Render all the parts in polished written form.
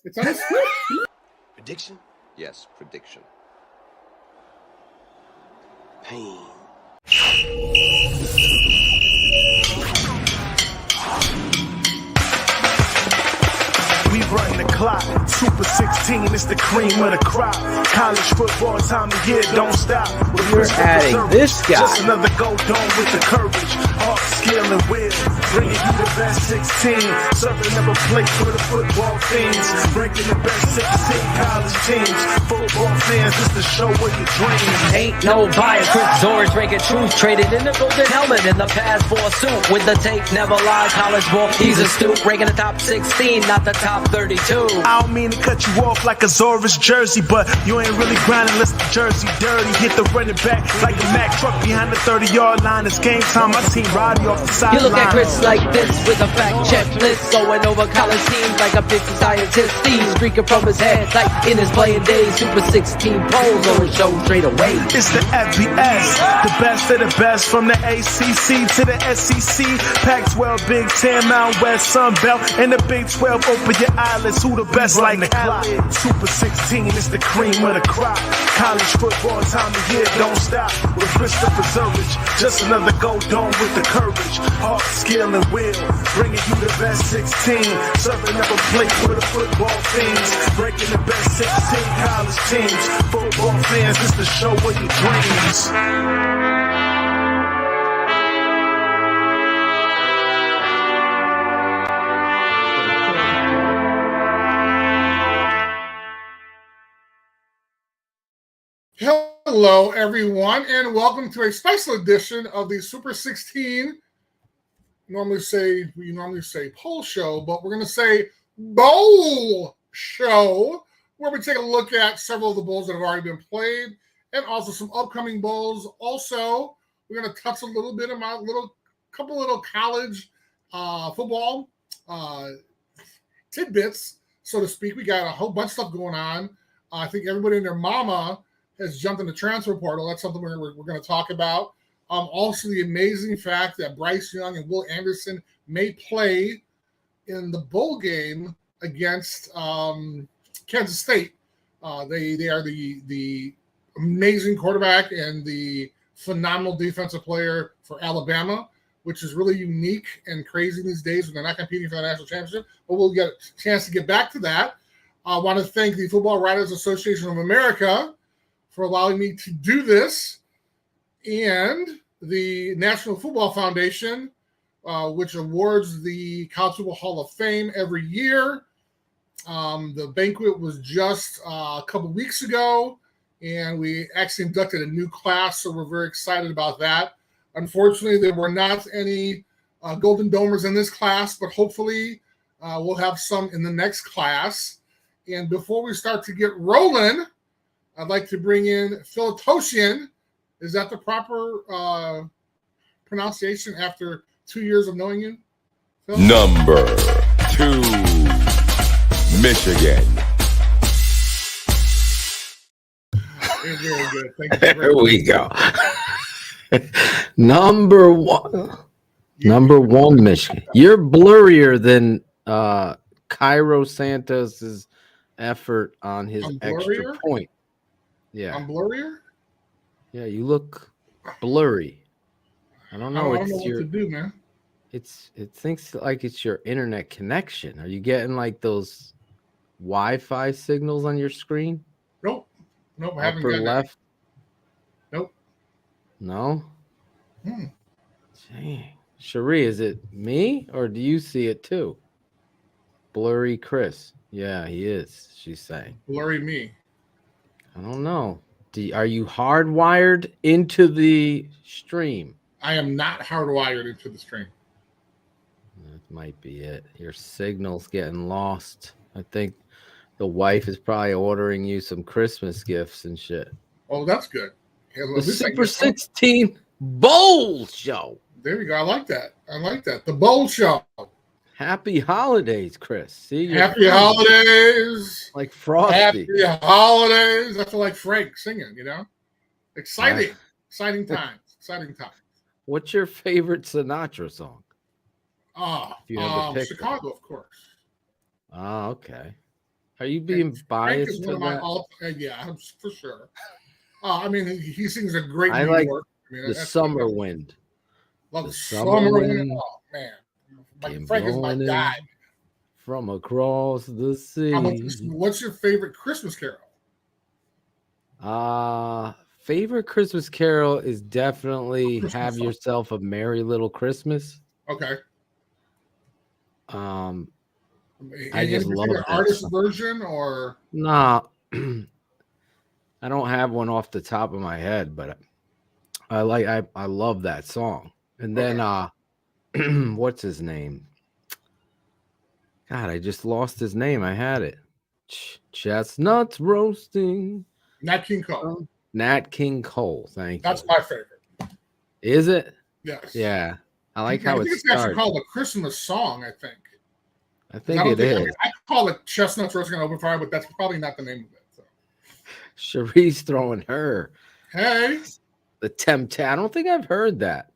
It's on the script. Prediction? Yes, prediction. Pain. We run the clock, Super 16, it's the cream of the crop. College football, time of year, don't stop. You're adding this guy. Just another go dome with the courage, heart, skill, and will. Bringing you the best 16, serving up a plate for the football fiends. Breaking the best 16 college teams. Football fans, it's the show with your dreams. Ain't no bias, Chris Zorich breaking truth. Traded in the golden helmet in the past for a suit. With the tape, never lie, college ball, he's a stoop. Breaking the top 16, not the top 32. I don't mean to cut you off like a Zorich jersey, but you ain't really grinding unless the jersey dirty. Hit the running back like a Mack truck behind the 30-yard line. It's game time, my team riding off the sideline. You look at Chris like this with a fact checklist, going over college teams like a 50 scientist. Steve streaking from his head like in his playing days. Super 16 polls on the show straight away. It's the FBS, the best of the best from the ACC to the SEC. Pac-12, Big 10, Mountain West, Sun Belt, and the Big 12. Open your eyelids, who the best like Cali? Super 16 is the cream of the crop. College football, time of year, don't stop. With Christopher Zorich, just another go dome with the courage, heart, skill, and will. Bringing you the best 16, serving up a plate for the football fiends. Breaking the best 16 college teams. Football fans, it's the show of your dreams. Hello, everyone, and welcome to a special edition of the Super 16. We normally say poll show, but we're going to say bowl show, where we take a look at several of the bowls that have already been played and also some upcoming bowls. Also, we're going to touch a little bit about couple little college football tidbits, so to speak. We got a whole bunch of stuff going on. I think everybody and their mama has jumped in the transfer portal. That's something we're going to talk about. Also, the amazing fact that Bryce Young and Will Anderson may play in the bowl game against Kansas State. They are the amazing quarterback and the phenomenal defensive player for Alabama, which is really unique and crazy these days when they're not competing for the national championship. But we'll get a chance to get back to that. I want to thank the Football Writers Association of America for allowing me to do this, and the National Football Foundation, which awards the College Football Hall of Fame every year. The banquet was just a couple weeks ago, and we actually inducted a new class, so we're very excited about that. Unfortunately, there were not any Golden Domers in this class, but hopefully we'll have some in the next class. And before we start to get rolling, I'd like to bring in Philotosian. Is that the proper pronunciation after 2 years of knowing you? Phil? Number 2, Michigan. Very good. Thank you. There we go. Number one, Michigan. You're blurrier than Cairo Santos' effort on his extra point. Yeah. I'm blurrier? Yeah, you look blurry. I don't know. I don't know what to do, man. It thinks like it's your internet connection. Are you getting like those Wi-Fi signals on your screen? Nope. I haven't Upper got left. that. Nope. No. Dang. Cherie, is it me or do you see it too? Blurry Chris. Yeah, he is. She's saying. Blurry me. I don't know. Are you hardwired into the stream? I am not hardwired into the stream. That might be it. Your signal's getting lost. I think the wife is probably ordering you some Christmas gifts and shit. Oh, that's good. Yeah, the Super 16 Bowl Show. There you go. I like that. The Bowl Show. Happy holidays, Chris. See, happy holidays. Like Frosty. Happy holidays. I feel like Frank singing, you know? Exciting times. What's your favorite Sinatra song? Chicago, of course. Oh, okay. Are you being And Frank is biased one to of my that? yeah, for sure. I mean, he sings a great I New like York. I mean, the that's summer wind. love The the summer summer wind. wind Oh man, came Frank is my blowing guy. in from across the How about this? sea. What's your favorite Christmas carol? Favorite Christmas carol is definitely Christmas "Have song. Yourself a Merry Little Christmas." Okay. I Any just love particular that artist song. version or Nah, I don't have one off the top of my head, but I love that song. And then what's his name? God, I just lost his name. I had it. Chestnuts roasting. Nat King Cole? Nat King Cole. Thank That's you. my favorite. Is it? Yes. Yeah. I like I how think it it's actually started. called a Christmas song, I think. I think it I is. mean, I call it Chestnuts Roasting on Open Fire, but that's probably not the name of it. So. Cherie's throwing her. Hey. The Tempt. I don't think I've heard that.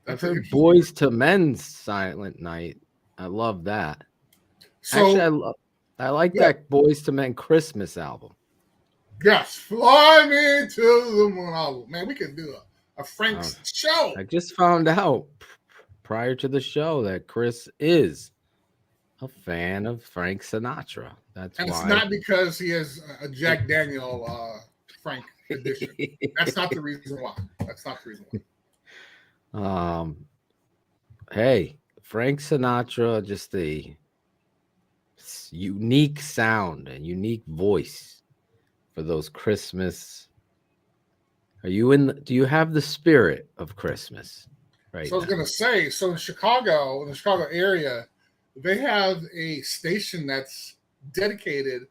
That's I've heard Boys to Men's Silent Night. I love that. So, actually, I like that Boys to Men Christmas album. Yes, Fly Me to the Moon album. Man, we could do a Frank's show. I just found out prior to the show that Chris is a fan of Frank Sinatra. That's and why. It's not because he has a Jack Daniel Frank edition. That's not the reason why. That's not the reason why. Hey, Frank Sinatra, just a unique sound and unique voice for those Christmas. Are you in? Do you have the spirit of Christmas? Right. So I was going to say, so in Chicago, in the Chicago area, they have a station that's dedicated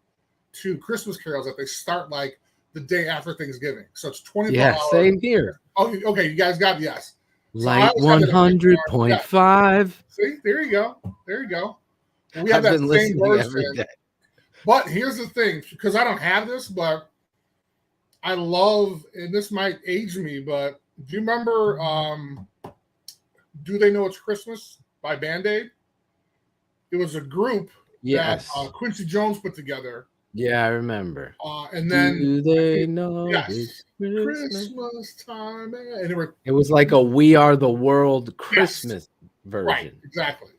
to Christmas carols that they start like the day after Thanksgiving. So it's 24 hours. Yeah, same here. Oh, okay. You guys got yes. Like 100.5. See, there you go. There you go. And we have I've that been same listening version. every day. But here's the thing, because I don't have this, but I love, and this might age me, but do you remember Do They Know It's Christmas by Band-Aid? It was a group that Quincy Jones put together. Yeah, I remember. And then Do they know it's Christmas time? And it was like a We Are the World Christmas version. Right,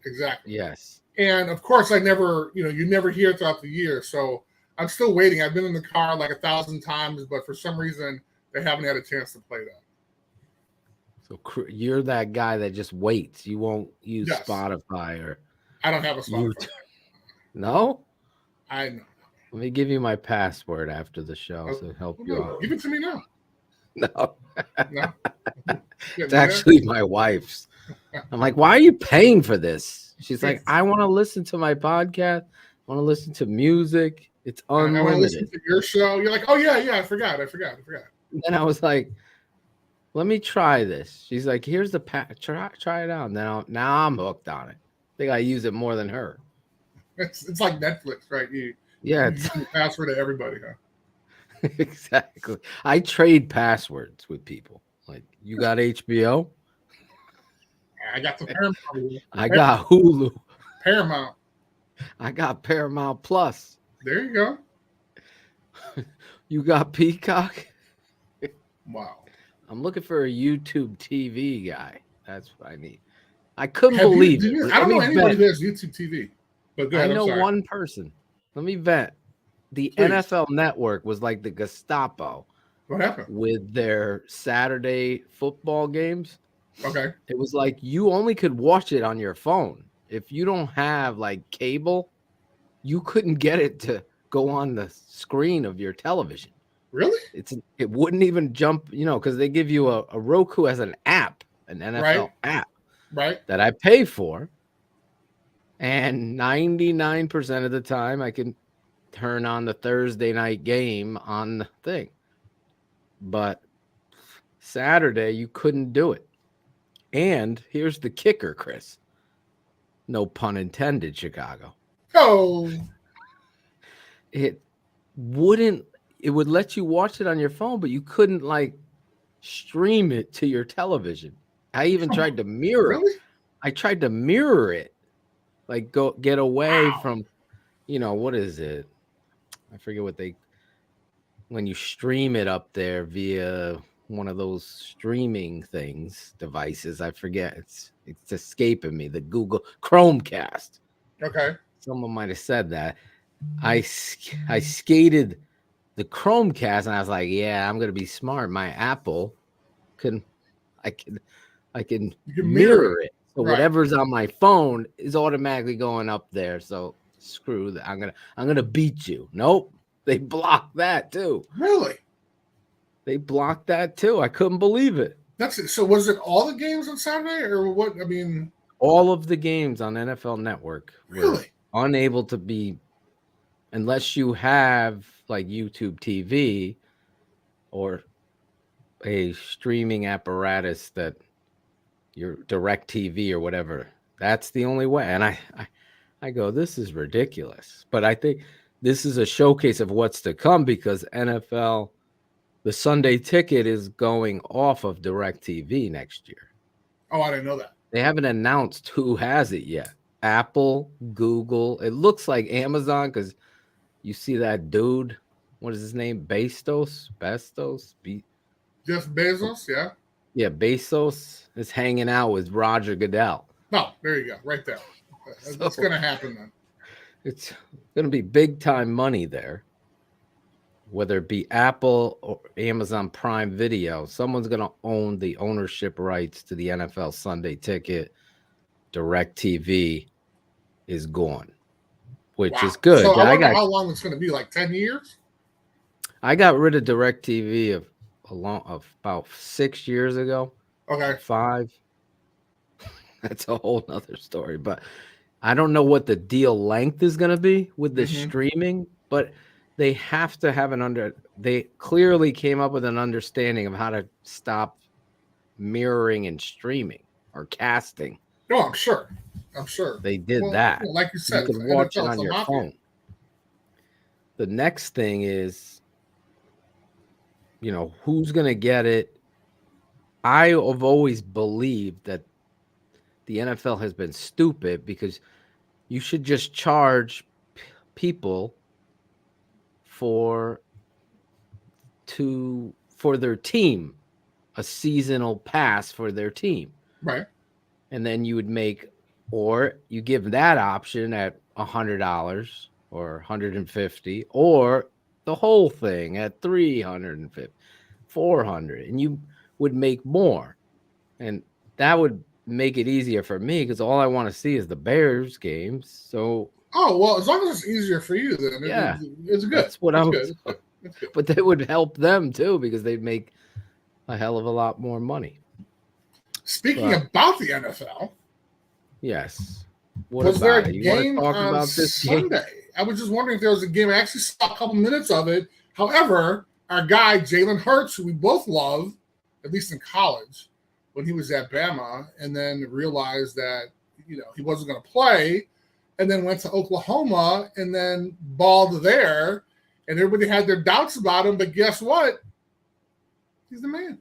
exactly. Yes. And of course, I never, you never hear it throughout the year. So I'm still waiting. I've been in the car like 1,000 times, but for some reason, they haven't had a chance to play that. So you're that guy that just waits. You won't use Spotify or. I don't have a Spotify. No? I know. Let me give you my password after the show to help you out. Give it to me now. No. No. It's actually my wife's. I'm like, why are you paying for this? She's like, I want to listen to my podcast. I want to listen to music. It's unlimited. I want to listen to your show. You're like, oh, yeah, I forgot. And then I was like, let me try this. She's like, here's the pack. Try it out. Now I'm hooked on it. I think I use it more than her. It's like Netflix, right? You it's the password to everybody, huh? Exactly. I trade passwords with people. Like, you got HBO? I got the Paramount. I got Hulu. Paramount. I got Paramount Plus. There you go. You got Peacock? Wow. I'm looking for a YouTube TV guy. That's what I need. I couldn't believe it. I don't know anybody who has YouTube TV. But go ahead, I know one person. Let me vent. The NFL Network was like the Gestapo. What happened? With their Saturday football games. Okay. It was like you only could watch it on your phone. If you don't have like cable, you couldn't get it to go on the screen of your television. Really? It wouldn't even jump, because they give you a Roku as an app, an NFL app. Right. That I pay for. And 99% of the time I can turn on the Thursday night game on the thing. But Saturday you couldn't do it. And here's the kicker, Chris. No pun intended, Chicago. Oh. It would let you watch it on your phone, but you couldn't like stream it to your television. I even tried to mirror it. I tried to mirror it. Like get away from, what is it? I forget what when you stream it up there via one of those streaming devices. I forget. It's escaping me. The Google Chromecast. Okay. Someone might have said that. I skated the Chromecast and I was like, yeah, I'm gonna be smart. My Apple I can You can mirror it. So Right. whatever's on my phone is automatically going up there. So screw that. I'm gonna beat you. Nope. They blocked that too. Really? They blocked that too. I couldn't believe it. That's it. So was it all the games on Saturday or what? I mean, All of the games on NFL Network were really? unable to be, unless you have like YouTube TV or a streaming apparatus that your Direct TV or whatever. That's the only way. And I go, this is ridiculous. But I think this is a showcase of what's to come because NFL, the Sunday Ticket is going off of Direct TV next year. Oh, I didn't know that. They haven't announced who has it yet. Apple, Google. It looks like Amazon because you see that dude. What is his name? Jeff Bezos, yeah. Yeah, Bezos is hanging out with Roger Goodell. No, there you go, right there. That's going to happen then. It's going to be big time money there. Whether it be Apple or Amazon Prime Video, someone's going to own the ownership rights to the NFL Sunday Ticket. Direct TV is gone, which is good. So I wonder how long it's going to be, like 10 years? I got rid of Direct TV about 6 years ago. Okay. 5. That's a whole nother story. But I don't know what the deal length is going to be with the streaming, but they have to have they clearly came up with an understanding of how to stop mirroring and streaming or casting. No, I'm sure. They did that. Well, like you said, you can watch it on your phone. The next thing is, who's going to get it? I have always believed that the NFL has been stupid because you should just charge people for their team, a seasonal pass for their team. Right. And then you would or you give that option at $100 or $150 or the whole thing at $350, $400, and you would make more. And that would make it easier for me because all I want to see is the Bears games. So as long as it's easier for you, then it's good. That's what It's good. But that would help them too because they'd make a hell of a lot more money. Speaking about the NFL, yes. Was there a game on Sunday? I was just wondering if there was a game. I actually saw a couple minutes of it. However, our guy Jalen Hurts, who we both love, at least in college, when he was at Bama, and then realized that he wasn't going to play, and then went to Oklahoma and then balled there, and everybody had their doubts about him. But guess what? He's the man.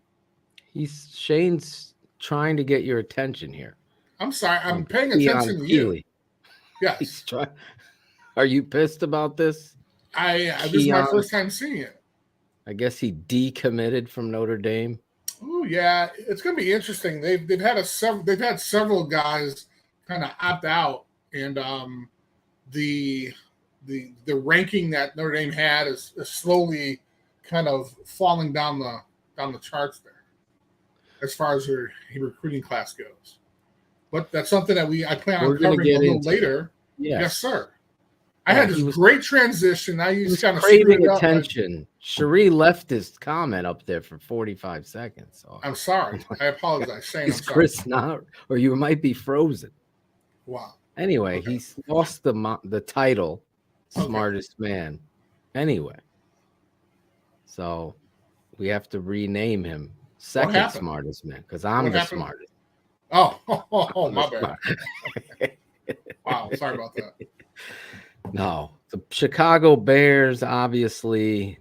Shane's trying to get your attention here. I'm sorry. I'm paying attention to you. Yes. Are you pissed about this? This is my first time seeing it. I guess he decommitted from Notre Dame. Oh yeah, it's going to be interesting. They've had several guys kind of opt out, and the ranking that Notre Dame had is slowly kind of falling down the charts there as far as her recruiting class goes. But that's something that I plan on covering a little later. Yes, sir. I had this great transition. Now you just kind of craving attention. Cherie left his comment up there for 45 seconds. So I'm sorry. I apologize. Shane, is Chris not, or you might be frozen. Wow. Anyway, he's lost the title, smartest man. Anyway, so we have to rename him second smartest man because I'm the smartest. Oh, my bad. Wow, sorry about that. No, the Chicago Bears obviously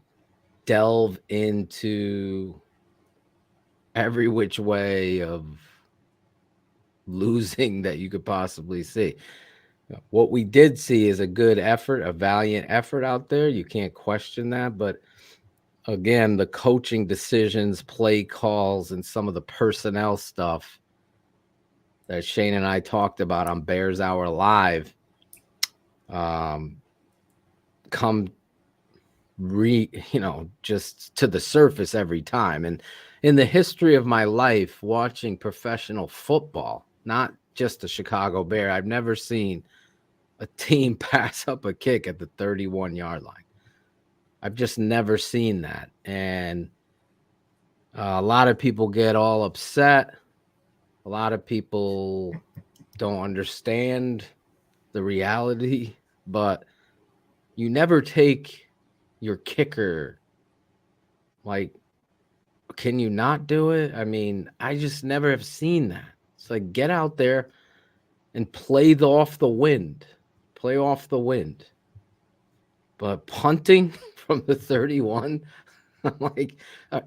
delve into every which way of losing that you could possibly see. What we did see is a good effort, a valiant effort out there. You can't question that. But again, the coaching decisions, play calls, and some of the personnel stuff that Shane and I talked about on Bears Hour Live come just to the surface every time. And in the history of my life watching professional football, not just the Chicago Bear, I've never seen a team pass up a kick at the 31-yard line. I've just never seen that. And a lot of people get all upset. A lot of people don't understand the reality, but you never take your kicker. Like, can you not do it? I mean, I just never have seen that. It's like, get out there and play off the wind. Play off the wind. But punting from the 31, I'm like,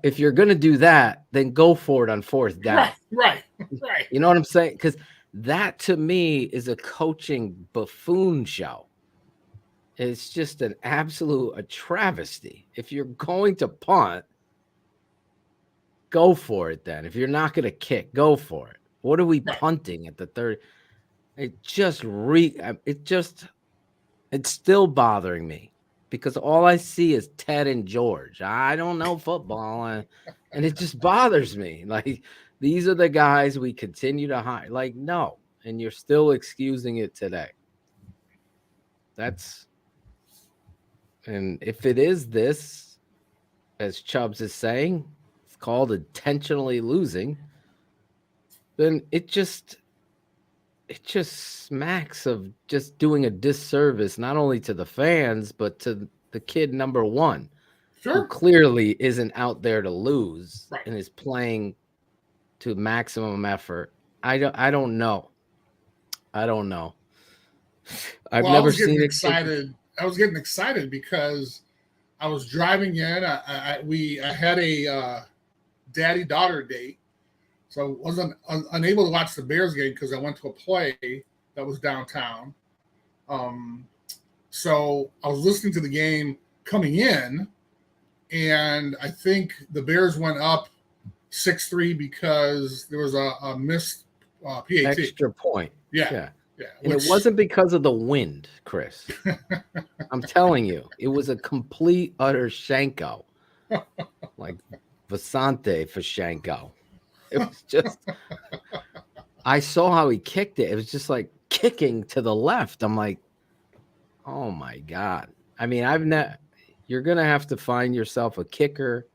if you're going to do that, then go for it on fourth down. Right. You know what I'm saying? Because that, to me, is a coaching buffoon show. It's just an absolute travesty. If you're going to punt, go for it then. If you're not going to kick, go for it. What are we punting at the 30? It's still bothering me because all I see is Ted and George. I don't know football, and it just bothers me. Like, these are the guys we continue to hire. Like, no, and you're still excusing it today. And if it is this, as Chubbs is saying, it's called intentionally losing, then it just smacks of just doing a disservice, not only to the fans, but to the kid number one, who clearly isn't out there to lose and is playing to maximum effort. I don't know. I've never seen it. Excited. I was getting excited because I was driving in. I had a daddy-daughter date, so I wasn't unable to watch the Bears game because I went to a play that was downtown. So I was listening to the game coming in, and I think the Bears went up 6-3 because there was a missed PAT. Extra point. Yeah. And it wasn't because of the wind, Chris. I'm telling you, it was a complete, utter Shanko. Like Vasante for Shanko. It was just, I saw how he kicked it. It was just like kicking to the left. I'm like, oh my God. I mean, you're going to have to find yourself a kicker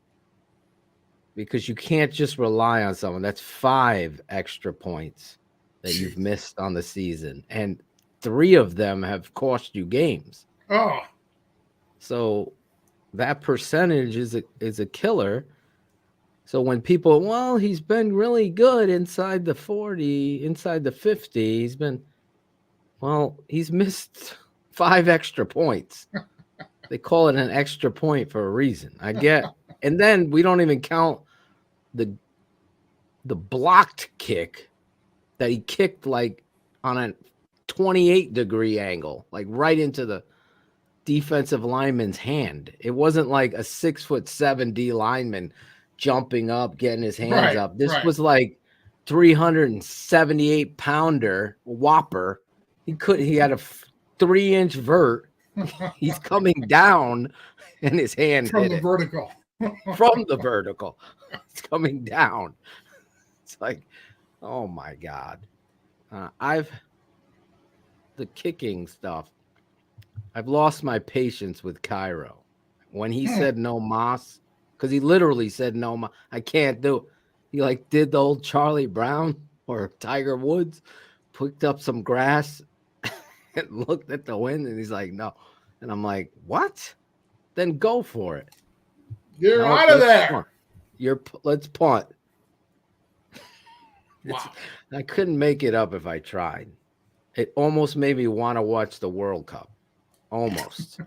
because you can't just rely on someone. That's 5 extra points that you've missed on the season, and 3 of them have cost you games. Oh, so that percentage is a killer. So when people, well, he's been really good inside the 40, inside the 50, he's missed 5 extra points. They call it an extra point for a reason. I get, and then we don't even count the blocked kick that he kicked like on a 28-degree angle, like right into the defensive lineman's hand. It wasn't like a 6'7" D lineman jumping up, getting his hands up. This was like 378-pounder whopper. He had a 3-inch vert. He's coming down, and his hand from hit the it. vertical. From the vertical. It's coming down. It's like, oh my God. The kicking stuff. I've lost my patience with Cairo. When he said no mas, because he literally said no mas, I can't do it. He like did the old Charlie Brown or Tiger Woods, picked up some grass and looked at the wind, and he's like, no. And I'm like, what? Then go for it. You're out of there. Let's punt. Wow. I couldn't make it up if I tried. It almost made me want to watch the World Cup. Almost.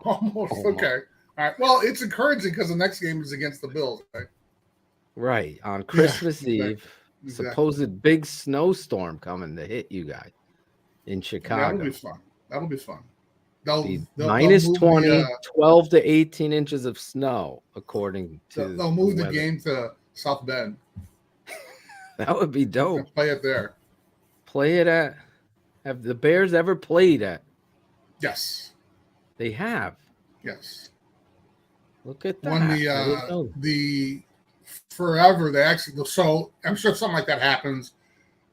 Almost. Okay. All right. Well, it's encouraging because the next game is against the Bills, right? Right. On Christmas Eve, exactly. supposed big snowstorm coming to hit you guys. in That'll Chicago. be fun. That'll be fun. Be They'll minus move 20, 12 to 18 inches of snow, according to they'll move the weather. game to South Bend. That would be dope. And play it there. Play it at. Have the Bears ever played at? Yes. They have. Yes. Look at that. When the forever they actually, so I'm sure something like that happens.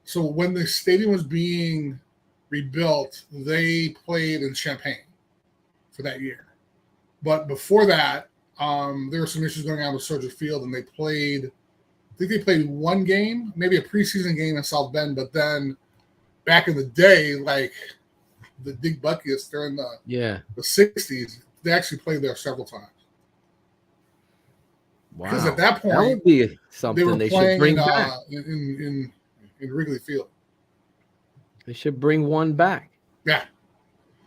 So when the stadium was being rebuilt, they played in Champaign for that year. But before that, there were some issues going on with Soldier Field, and they played. I think they played one game, maybe a preseason game in South Bend. But then back in the day, like the Big Buckets during the 60s, they actually played there several times. Wow. Because at that point, that would be something they should bring back in Wrigley Field. They should bring one back. Yeah,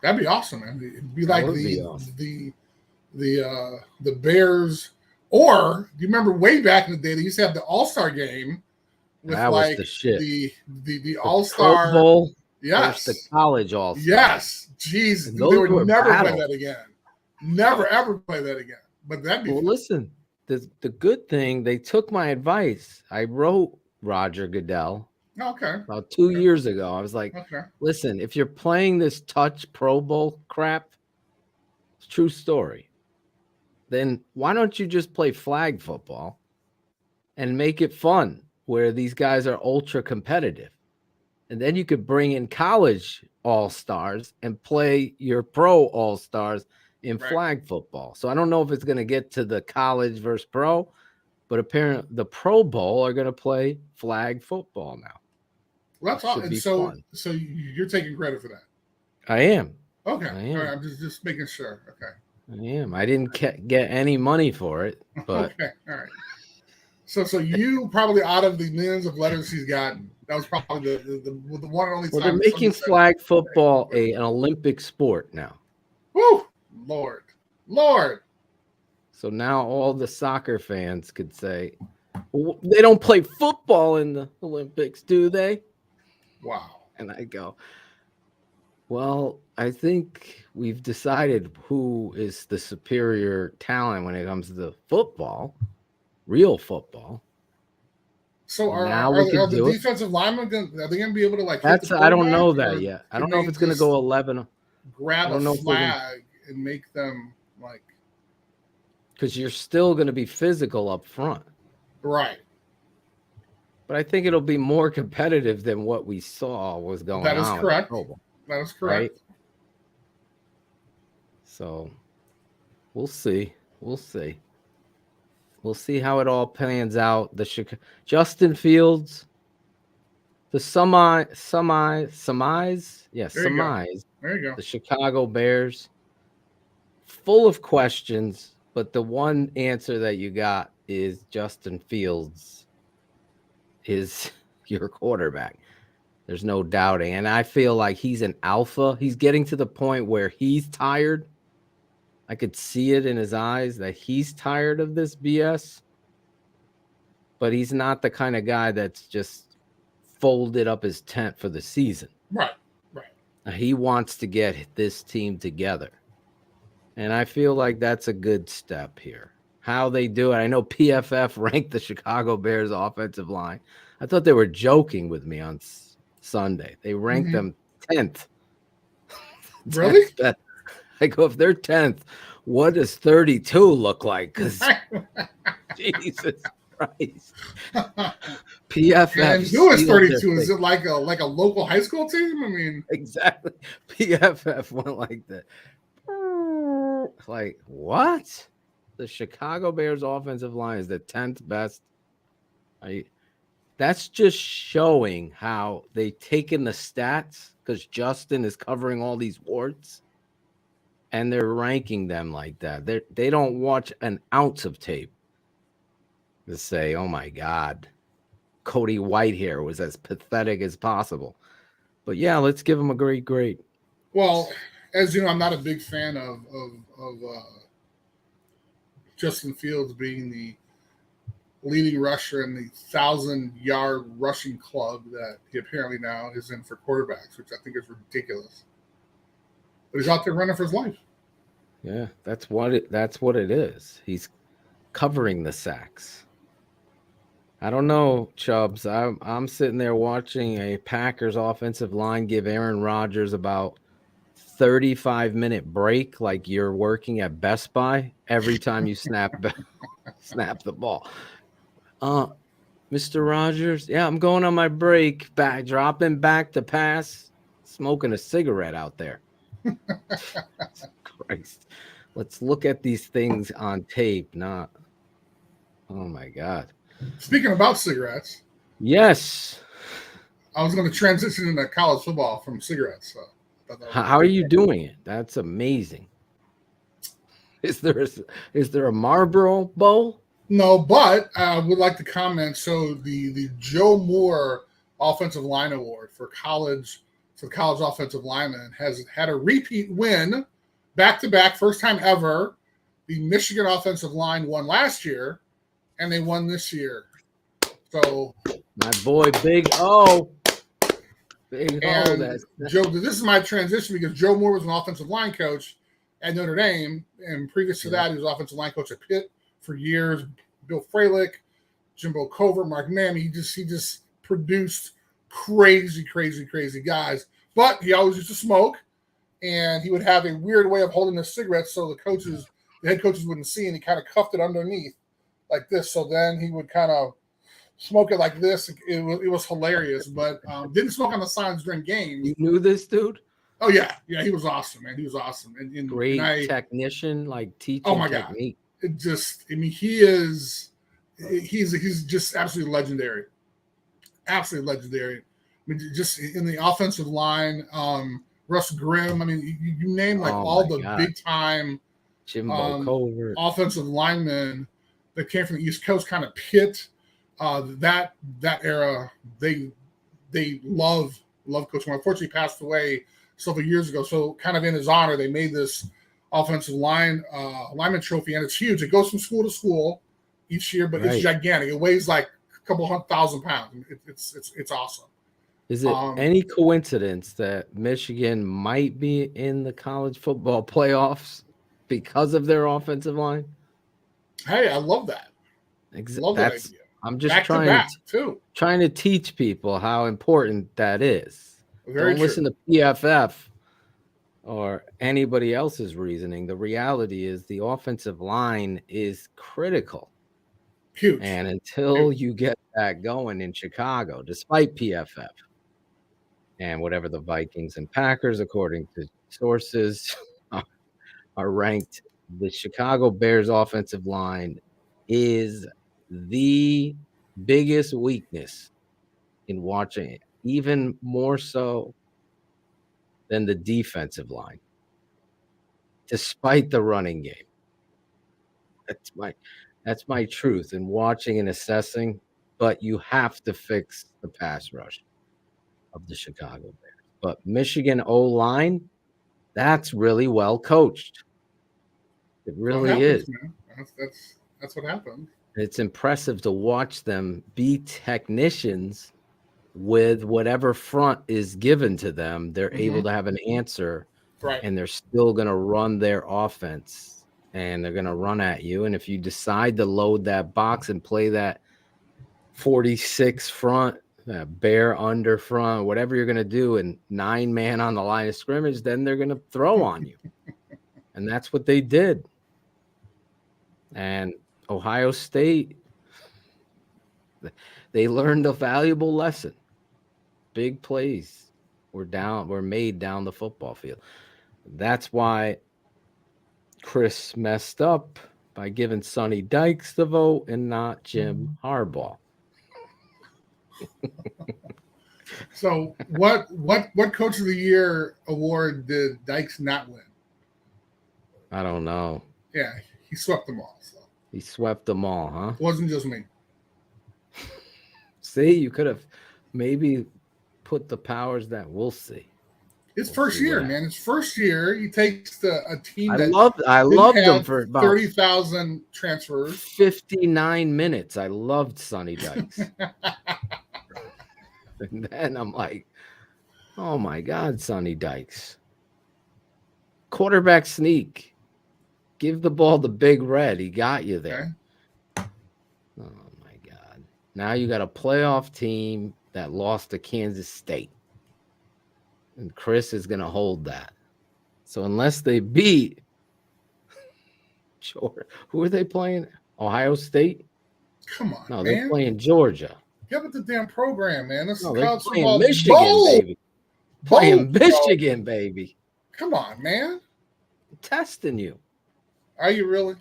that'd be awesome, man. It'd be like the Bears. Or do you remember way back in the day they used to have the All-Star game with that was the shit. The All-Star Bowl. Yes, the college All-Star. Yes, jeez, they would never play that again. Never ever play that again. But that'd be listen. The good thing, they took my advice. I wrote Roger Goodell about 2 years ago. I was like, listen, if you're playing this touch Pro Bowl crap, it's a true story. Then why don't you just play flag football and make it fun where these guys are ultra competitive? And then you could bring in college all-stars and play your pro all-stars in flag football. So I don't know if it's going to get to the college versus pro, but apparently the Pro Bowl are going to play flag football now. Well, that's all. So you're taking credit for that. I am. Okay. I am. All right, I'm just making sure. Okay. I am. I didn't get any money for it, but okay. All right. So you probably, out of the millions of letters he's gotten, that was probably the one and only time. Well, they're making flag football an Olympic sport now. Woo! Lord. So now all the soccer fans could say, well, they don't play football in the Olympics, do they? Wow. And I go, well, I think we've decided who is the superior talent when it comes to the football, real football. So are the defensive linemen going to be able to like? That's I don't know that yet. I don't know if it's going to go 11. Grab a flag and make them like. Because you're still going to be physical up front, right? But I think it'll be more competitive than what we saw was going on. That is correct. That is correct. Right? So we'll see. We'll see how it all pans out. Justin Fields, the semis. Yes, semis. There you go. The Chicago Bears, full of questions, but the one answer that you got is Justin Fields is your quarterback. There's no doubting. And I feel like he's an alpha. He's getting to the point where he's tired. I could see it in his eyes that he's tired of this BS. But he's not the kind of guy that's just folded up his tent for the season. Right. He wants to get this team together. And I feel like that's a good step here. How they do it. I know PFF ranked the Chicago Bears offensive line. I thought they were joking with me on Sunday. They ranked them 10th. Really? I go, if they're 10th, what does 32 look like? Because Jesus Christ. PFF. And who is 32? Is it like a local high school team? I mean, exactly. PFF went like that. Like, what? The Chicago Bears offensive line is the 10th best. That's just showing how they've taken the stats because Justin is covering all these warts and they're ranking them like that. They don't watch an ounce of tape to say, oh my God, Cody Whitehair was as pathetic as possible. But yeah, let's give him a great grade. Well, as you know, I'm not a big fan of Justin Fields being the leading rusher in the 1,000-yard rushing club that he apparently now is in for quarterbacks, which I think is ridiculous. But he's out there running for his life. Yeah, that's what it is. He's covering the sacks. I don't know, Chubbs. I'm sitting there watching a Packers offensive line give Aaron Rodgers about 35-minute break, like you're working at Best Buy every time you snap the ball. Mr. Rodgers, yeah, I'm going on my break, dropping back to pass, smoking a cigarette out there. Christ. Let's look at these things on tape, not. Oh my God. Speaking about cigarettes. Yes. I was going to transition into college football from cigarettes. So how are you doing it? That's amazing. Is there a Marlboro bowl? No, but I would like to comment. So the Joe Moore Offensive Line Award for college offensive lineman has had a repeat win, back-to-back, first time ever. The Michigan offensive line won last year, and they won this year. So my boy, Big O. Joe, this is my transition because Joe Moore was an offensive line coach at Notre Dame, and previous to that, he was offensive line coach at Pitt for years. Bill Fralick, Jimbo Covert, Mark Mammy. He just produced crazy guys. But he always used to smoke, and he would have a weird way of holding the cigarette so the head coaches wouldn't see, and he kind of cuffed it underneath like this. So then he would kind of smoke it like this. It was hilarious, but didn't smoke on the sidelines during games. You knew this dude? Oh yeah, he was awesome, man. He was awesome, and great technician, like teaching. Oh my technique. God, he's just absolutely legendary, absolutely legendary. I mean, just in the offensive line, Russ Grimm. I mean, you name like all the big time Jimbo Covert offensive linemen that came from the East Coast, kind of Pitt. That era, they love coaching. Unfortunately, he passed away several years ago. So, kind of in his honor, they made this offensive lineman trophy, and it's huge. It goes from school to school each year, but It's gigantic. It weighs like a couple 100,000 pounds. It's awesome. Is it any coincidence that Michigan might be in the college football playoffs because of their offensive line? Hey, I love that. Love that idea. I'm just trying to teach people how important that is. Don't listen to PFF or anybody else's reasoning. The reality is the offensive line is critical. Huge. And until you get that going in Chicago, despite PFF and whatever the Vikings and Packers, according to sources, are ranked, the Chicago Bears offensive line is the biggest weakness in watching it, even more so than the defensive line, despite the running game. That's my truth in watching and assessing, but you have to fix the pass rush of the Chicago Bears. But Michigan O-line, that's really well coached. It really is. Man. That's what happened. It's impressive to watch them be technicians with whatever front is given to them. They're able to have an answer, and they're still going to run their offense, and they're going to run at you. And if you decide to load that box and play that 46 front, bear under front, whatever you're going to do, and 9-man on the line of scrimmage, then they're going to throw on you. And that's what they did. And Ohio State, they learned a valuable lesson. Big plays were made down the football field. That's why Chris messed up by giving Sonny Dykes the vote and not Jim Harbaugh. So what Coach of the Year award did Dykes not win? I don't know. Yeah, he swept them all. So. He swept them all, huh? It wasn't just me. See, you could have maybe put the powers that we'll see. His first year, man. His first year, he takes a team that I loved him for about 30,000 transfers. 59 minutes. I loved Sonny Dykes. And then I'm like, oh my God, Sonny Dykes. Quarterback sneak. Give the ball to Big Red. He got you there. Okay. Oh my God. Now you got a playoff team that lost to Kansas State. And Chris is going to hold that. So unless they beat, who are they playing? Ohio State? Come on, no, man. They're playing Georgia. Get with the damn program, man. This is college football. Michigan, baby. Playing Michigan, baby. Come on, man. I'm testing you. Are you really?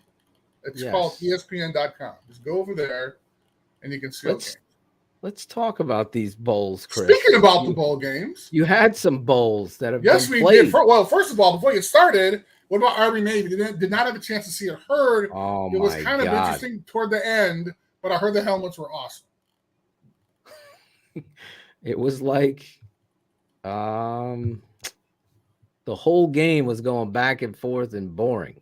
It's called ESPN.com. Just go over there, and you can see. Let's talk about these bowls, Chris. Speaking about the bowl games, you had some bowls that have been played. Yes, we did. Well, first of all, before you started, what about Army Navy? Did not have a chance to see it. Heard it was kind of interesting toward the end, but I heard the helmets were awesome. It was like the whole game was going back and forth and boring.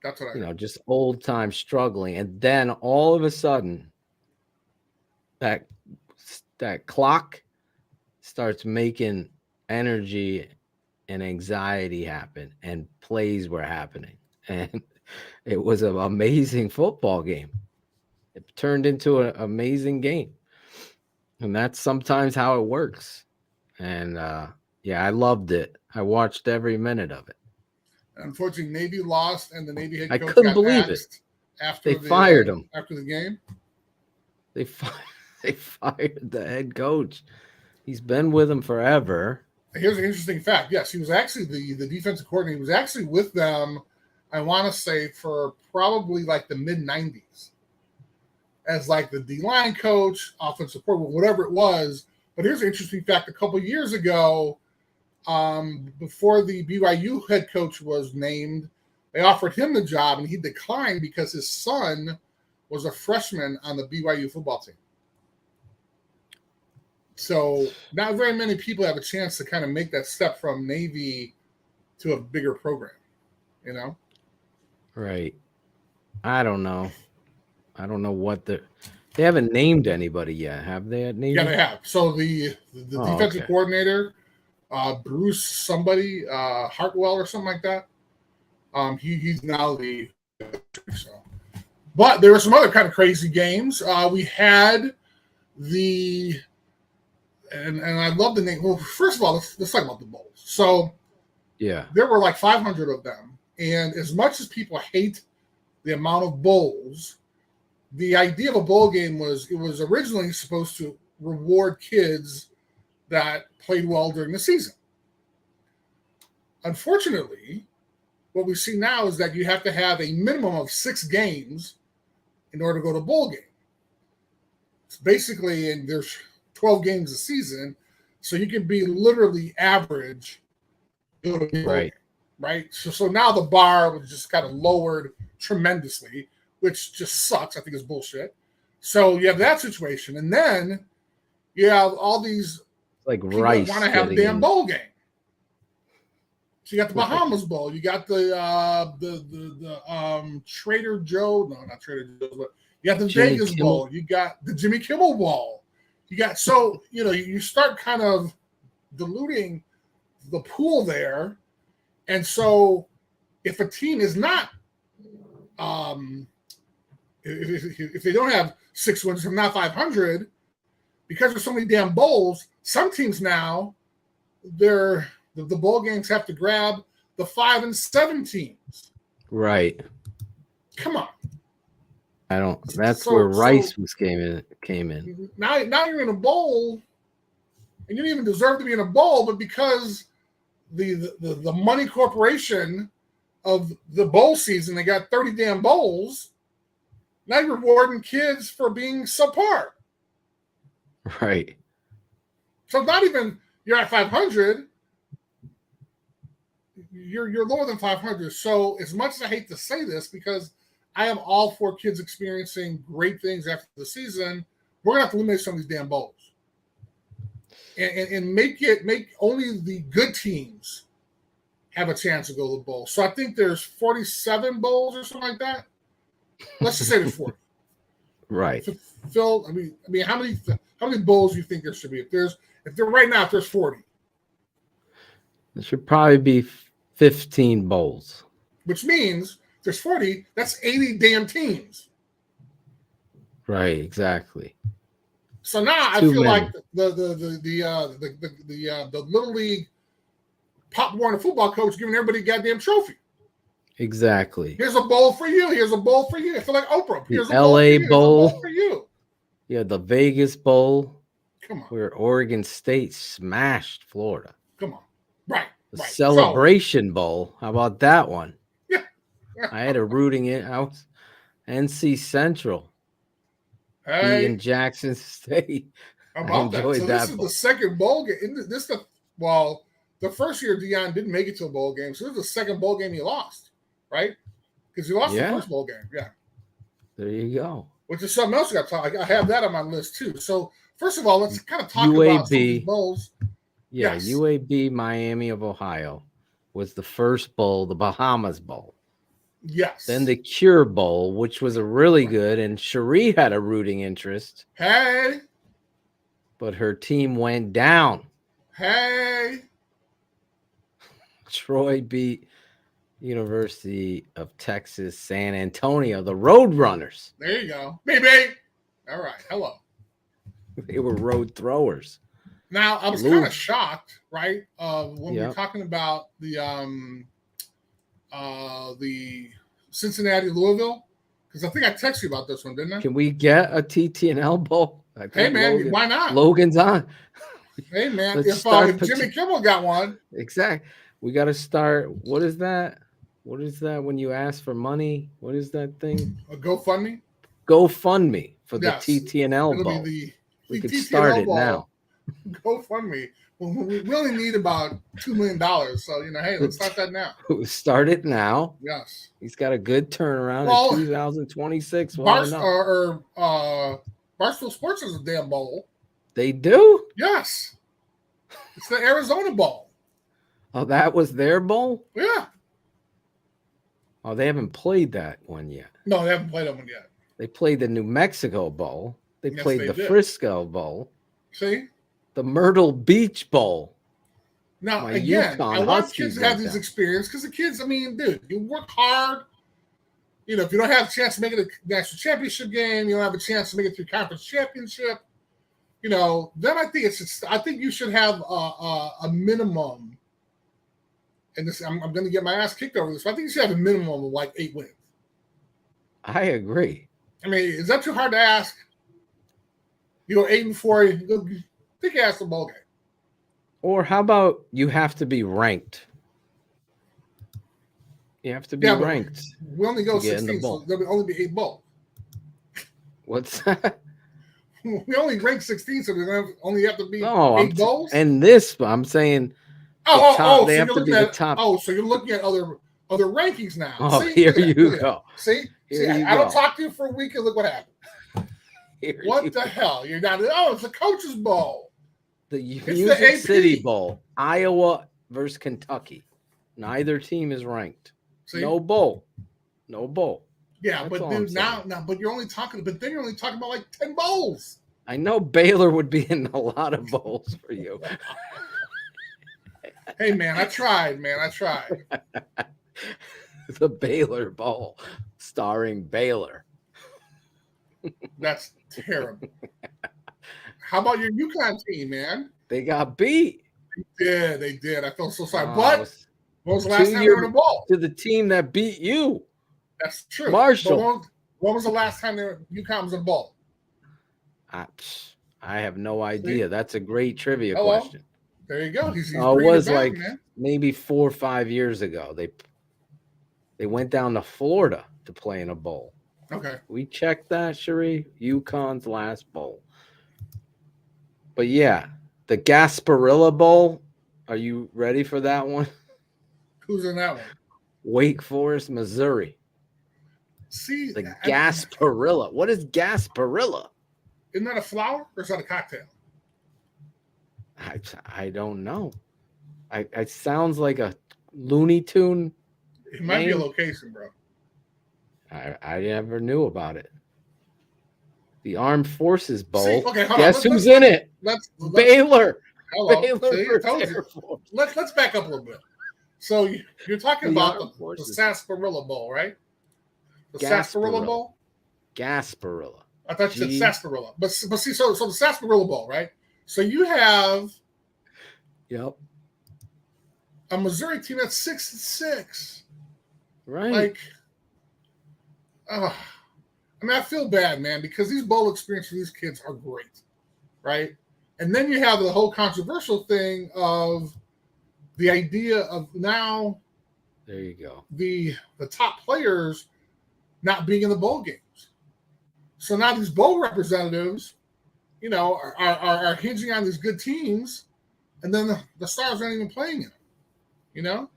That's what I heard. Just old time struggling, and then all of a sudden, that clock starts making energy and anxiety happen, and plays were happening, and it was an amazing football game. It turned into an amazing game, and that's sometimes how it works. And I loved it. I watched every minute of it. Unfortunately, Navy lost, and the Navy head coach I couldn't believe it. After they fired him after the game. They fired the head coach. He's been with them forever. Here's an interesting fact. Yes, he was actually the defensive coordinator. He was actually with them, I want to say, for probably like the mid-90s as like the D-line coach, offensive coordinator, whatever it was. But here's an interesting fact. A couple of years ago, before the BYU head coach was named, they offered him the job, and he declined because his son was a freshman on the BYU football team. So not very many people have a chance to kind of make that step from Navy to a bigger program, Right. I don't know what they haven't named anybody yet, have they? Yeah, they have. So the defensive coordinator, Bruce somebody, Hartwell or something like that. He's now the so. But there were some other kind of crazy games. We had and I love the name. Well, first of all, let's talk about the bowls. So there were like 500 of them. And as much as people hate the amount of bowls, the idea of a bowl game was originally supposed to reward kids that played well during the season. Unfortunately, what we see now is that you have to have a minimum of 6 games in order to go to bowl game. It's basically, and there's 12 games a season, so you can be literally average. Right. So now the bar was just kind of lowered tremendously, which just sucks. I think it's bullshit. So you have that situation, and then you have all these like rice want to have a damn bowl game. So you got the Bahamas Bowl, you got the Trader Joe, no, not Trader Joe, but you got the Jimmy Vegas Kimmel. Bowl, you got the Jimmy Kimmel Bowl. You got you start kind of diluting the pool there, and so if a team is not, if they don't have 6 wins, if not 500, because there's so many damn bowls, some teams now, the bowl games have to grab the 5 and 7 teams. Right. Come on. I don't. That's where rice came in. Now you're in a bowl, and you don't even deserve to be in a bowl, but because the money corporation of the bowl season, they got 30 damn bowls. Now you're rewarding kids for being subpar. Right. So not even you're at 500. You're lower than 500. So as much as I hate to say this, because I am all for kids experiencing great things after the season, we're going to have to eliminate some of these damn bowls. and make only the good teams have a chance to go to the bowl. So I think there's 47 bowls or something like that. Let's just say there's 40. Right. Phil, I mean, how many bowls do you think there should be? If there's 40, There should probably be 15 bowls. which means if there's 40, that's 80 damn teams. Right, exactly. So now I feel like the Little League Pop Warner football coach giving everybody a goddamn trophy. Exactly. Here's a bowl for you. Here's a bowl for you. I feel like Oprah. Here's a LA bowl for you. Yeah, the Vegas Bowl. Come on. Where Oregon State smashed Florida. Come on. Right. The Celebration Bowl. How about that one? Yeah. I had a rooting in. I was NC Central. In Jackson State. How about that? So this is the second bowl game. The first year Deion didn't make it to a bowl game. So this is the second bowl game he lost, right? Because he lost the first bowl game. Yeah. There you go. Which is something else we got to talk. I have that on my list too. So first of all, let's kind of talk about some of these bowls. Yeah, yes. UAB Miami of Ohio was the first bowl, the Bahamas Bowl. Yes. Then the Cure Bowl, which was a really good, and Cherie had a rooting interest. Hey. But her team went down. Hey. Troy beat University of Texas San Antonio, the Roadrunners. There you go. Baby. All right. Hello. They were road throwers. Now, I was kind of shocked, right? When we were talking about the Cincinnati Louisville, because I think I texted you about this one, didn't I? Can we get a TTNL bowl? Hey man, why not? Logan's on. Hey man, if Jimmy Kimmel got one, exactly. We got to start. What is that? What is that when you ask for money? What is that thing? A GoFundMe. GoFundMe for the TTNL bowl. We could start it now. GoFundMe. Well, we only need about $2 million. So, hey, let's start that now. Start it now. Yes. He's got a good turnaround in 2026. Barstool Sports has a damn bowl. They do? Yes. It's the Arizona Bowl. Oh, that was their bowl? Yeah. Oh, they haven't played that one yet. No, they haven't played that one yet. They played the New Mexico Bowl. They played the Frisco Bowl. See? The Myrtle Beach Bowl. Now, again, I want kids to have these experiences because the kids, dude, you work hard. If you don't have a chance to make it a national championship game, you don't have a chance to make it through conference championship, then I think you should have a minimum. And this, I'm going to get my ass kicked over this, but I think you should have a minimum of like 8 wins. I agree. Is that too hard to ask? 8-4, take your ass to the bowl game. Or how about you have to be ranked? You have to be ranked. We only go 16, so there will only be 8 bowls. What's that? We only rank 16, so there only have to be 8 bowls. And this, I'm saying, they have to be the top. Oh, so you're looking at other rankings now. Oh, here you go. See, I don't talk to you for a week, and look what happened. What the hell? You're not. Oh, it's a coach's bowl. The Music City Bowl, Iowa versus Kentucky. Neither team is ranked. See? No bowl. Yeah, but dude, but you're only talking. But then you're only talking about like 10 bowls. I know Baylor would be in a lot of bowls for you. Hey man, I tried. The Baylor Bowl, starring Baylor. That's terrible. How about your UConn team, man? They got beat. They did. I feel so sorry. But when was the last time they were in a bowl? To the team that beat you. That's true. Marshall. When was the last time UConn was in a bowl? I have no idea. That's a great trivia question. There you go. He's it was like maybe 4 or 5 years ago. They went down to Florida to play in a bowl. Okay. We checked that, Cherie. UConn's last bowl. But yeah, the Gasparilla Bowl. Are you ready for that one? Who's in that one? Wake Forest, Missouri. See, the Gasparilla. What is Gasparilla? Isn't that a flower or is that a cocktail? I don't know. I sounds like a Looney Tune. It might be a name. location, bro. I never knew about it. The Armed Forces Bowl. See, okay, hold Guess on. who's in it? Let's Baylor. hello. Baylor See, I versus told Air you. Force. Let's back up a little bit. So you're talking The about Armed the Forces. Sarsaparilla Bowl, right? The Gasparilla. Sarsaparilla Bowl. Gasparilla. I thought you G- said sarsaparilla, but see, so the sarsaparilla bowl, right? So you have Yep. a Missouri team that's 6-6. Right. Like, I mean, I feel bad, man, because these bowl experiences for these kids are great, right? And then you have the whole controversial thing of the idea of now there you go. the top players not being in the bowl games. So now these bowl representatives, you know, are hinging on these good teams, and then the stars aren't even playing in them, you know?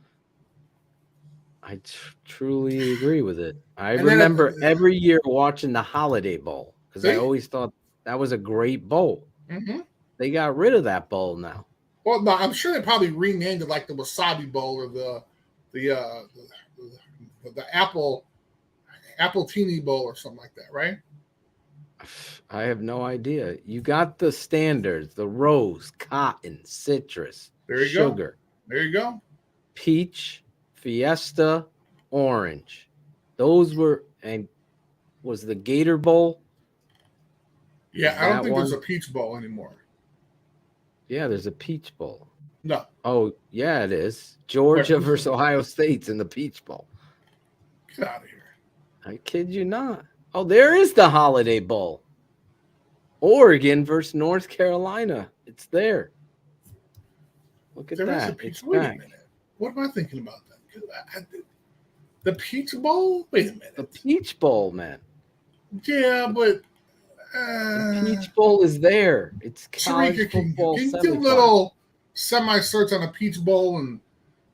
I truly agree with it. I And then remember every year watching the Holiday Bowl because I See? always thought that was a great bowl. Mm-hmm. They got rid of that bowl now. Well, no, I'm sure they probably renamed it like the Wasabi Bowl or the Apple Teeny Bowl or something like that, right? I have no idea. You got the standards: the rose, cotton, citrus, There you go. sugar, There you go. peach, fiesta, orange. Those were, and was the Gator Bowl? Yeah, Is I don't that think there's a one? Peach Bowl anymore. Yeah, there's a Peach Bowl. No, Oh, yeah, it is. Georgia Where? versus Ohio State's in the Peach Bowl. get out of here. I kid you not. Oh, there is the Holiday Bowl. Oregon versus North Carolina. It's there. Look at There is a that. Peach. It's Wait a back. minute. What am I thinking about then? 'Cause the Peach Bowl? Wait a minute. The Peach Bowl, man. Yeah, but The Peach Bowl is there. It's college Sharika, football can you do a semifinal. little semi-search on a Peach Bowl and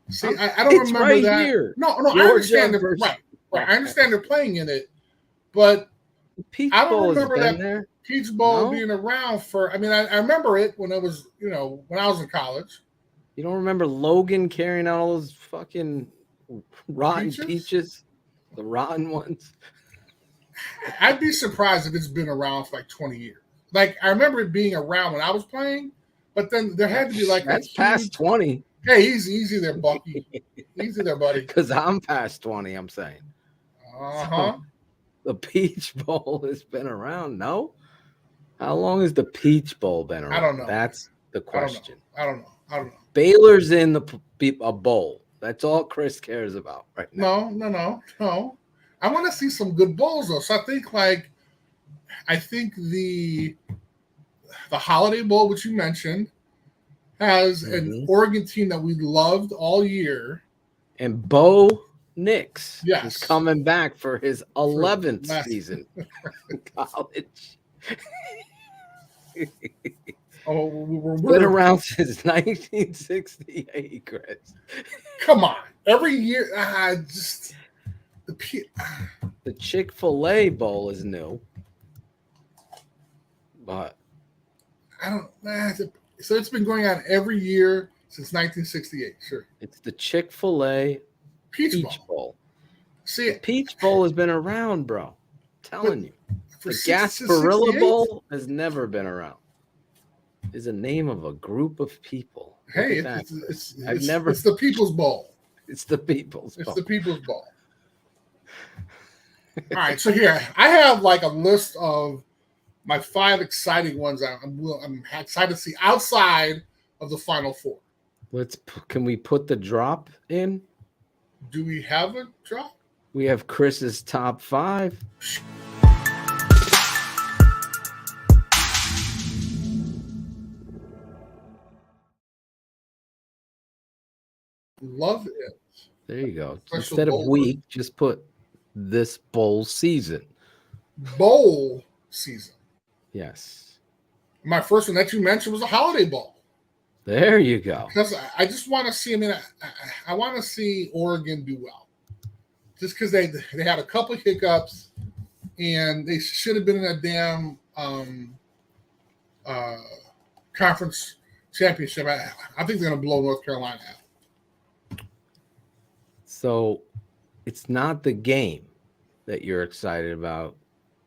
see? I don't It's remember right that. here. No, I Georgia understand they're versus- right. I understand they're playing in it, but The Peach I don't Bowl has remember been that there. Peach Bowl No? being around for. I mean, I remember it when it was, when I was in college. You don't remember Logan carrying out all those fucking rotten Peaches? peaches? The rotten ones? I'd be surprised if it's been around for like 20 years. Like I remember it being around when I was playing, but then there had to be like That's a past huge, 20. Hey, easy there, Bucky. Easy there, buddy. Because I'm past 20, I'm saying. Uh-huh. The Peach Bowl has been around, no? How long has the Peach Bowl been around? don't know. That's the question. I don't know. Baylor's in a bowl. That's all Chris cares about right now. No. I want to see some good bowls though. So I think the Holiday Bowl, which you mentioned, has an Oregon team that we loved all year. And Bo Nix Yes. is coming back for his 11th last- season in college. Oh, Been we're around since 1968, Chris. come on. Every year, just The Chick-fil-A Bowl is new. But I don't. So it's been going on every year since 1968. Sure. it's the Chick-fil-A Peach Bowl. See, The Peach Bowl has been around, bro. Telling you. for The since Gasparilla 68? Bowl has never been around. Is a name of a group of people. Look Hey, at that, it's Chris. I've never. It's the People's Bowl. It's the People's It's Bowl. the People's Bowl. All right, so here I have like a list of my 5 exciting ones. I'm excited to see outside of the Final Four. Can we put the drop in? Do we have a drop? We have Chris's top 5. Love it. There you go. Special Instead of bowl. week, just put this bowl season. Bowl season. Yes. My first one that you mentioned was a Holiday Bowl. There you go. Because I just want to see. I mean, I want to see Oregon do well. Just because they had a couple of hiccups, and they should have been in a damn conference championship. I think they're going to blow North Carolina out. So it's not the game that you're excited about.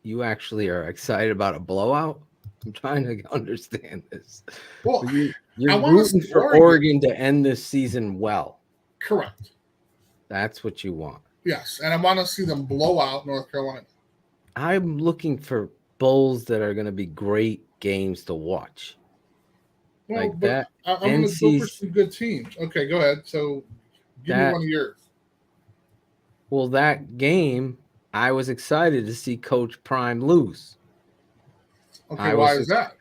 You actually are excited about a blowout? I'm trying to understand this. Well, You're rooting for Oregon to end this season well. Correct. That's what you want. Yes, and I want to see them blow out North Carolina. I'm looking for bowls that are going to be great games to watch. Well, like that. I'm going to go for some good teams. Okay, go ahead. So give me one of yours. Well, that game, I was excited to see Coach Prime lose. Okay, why is that?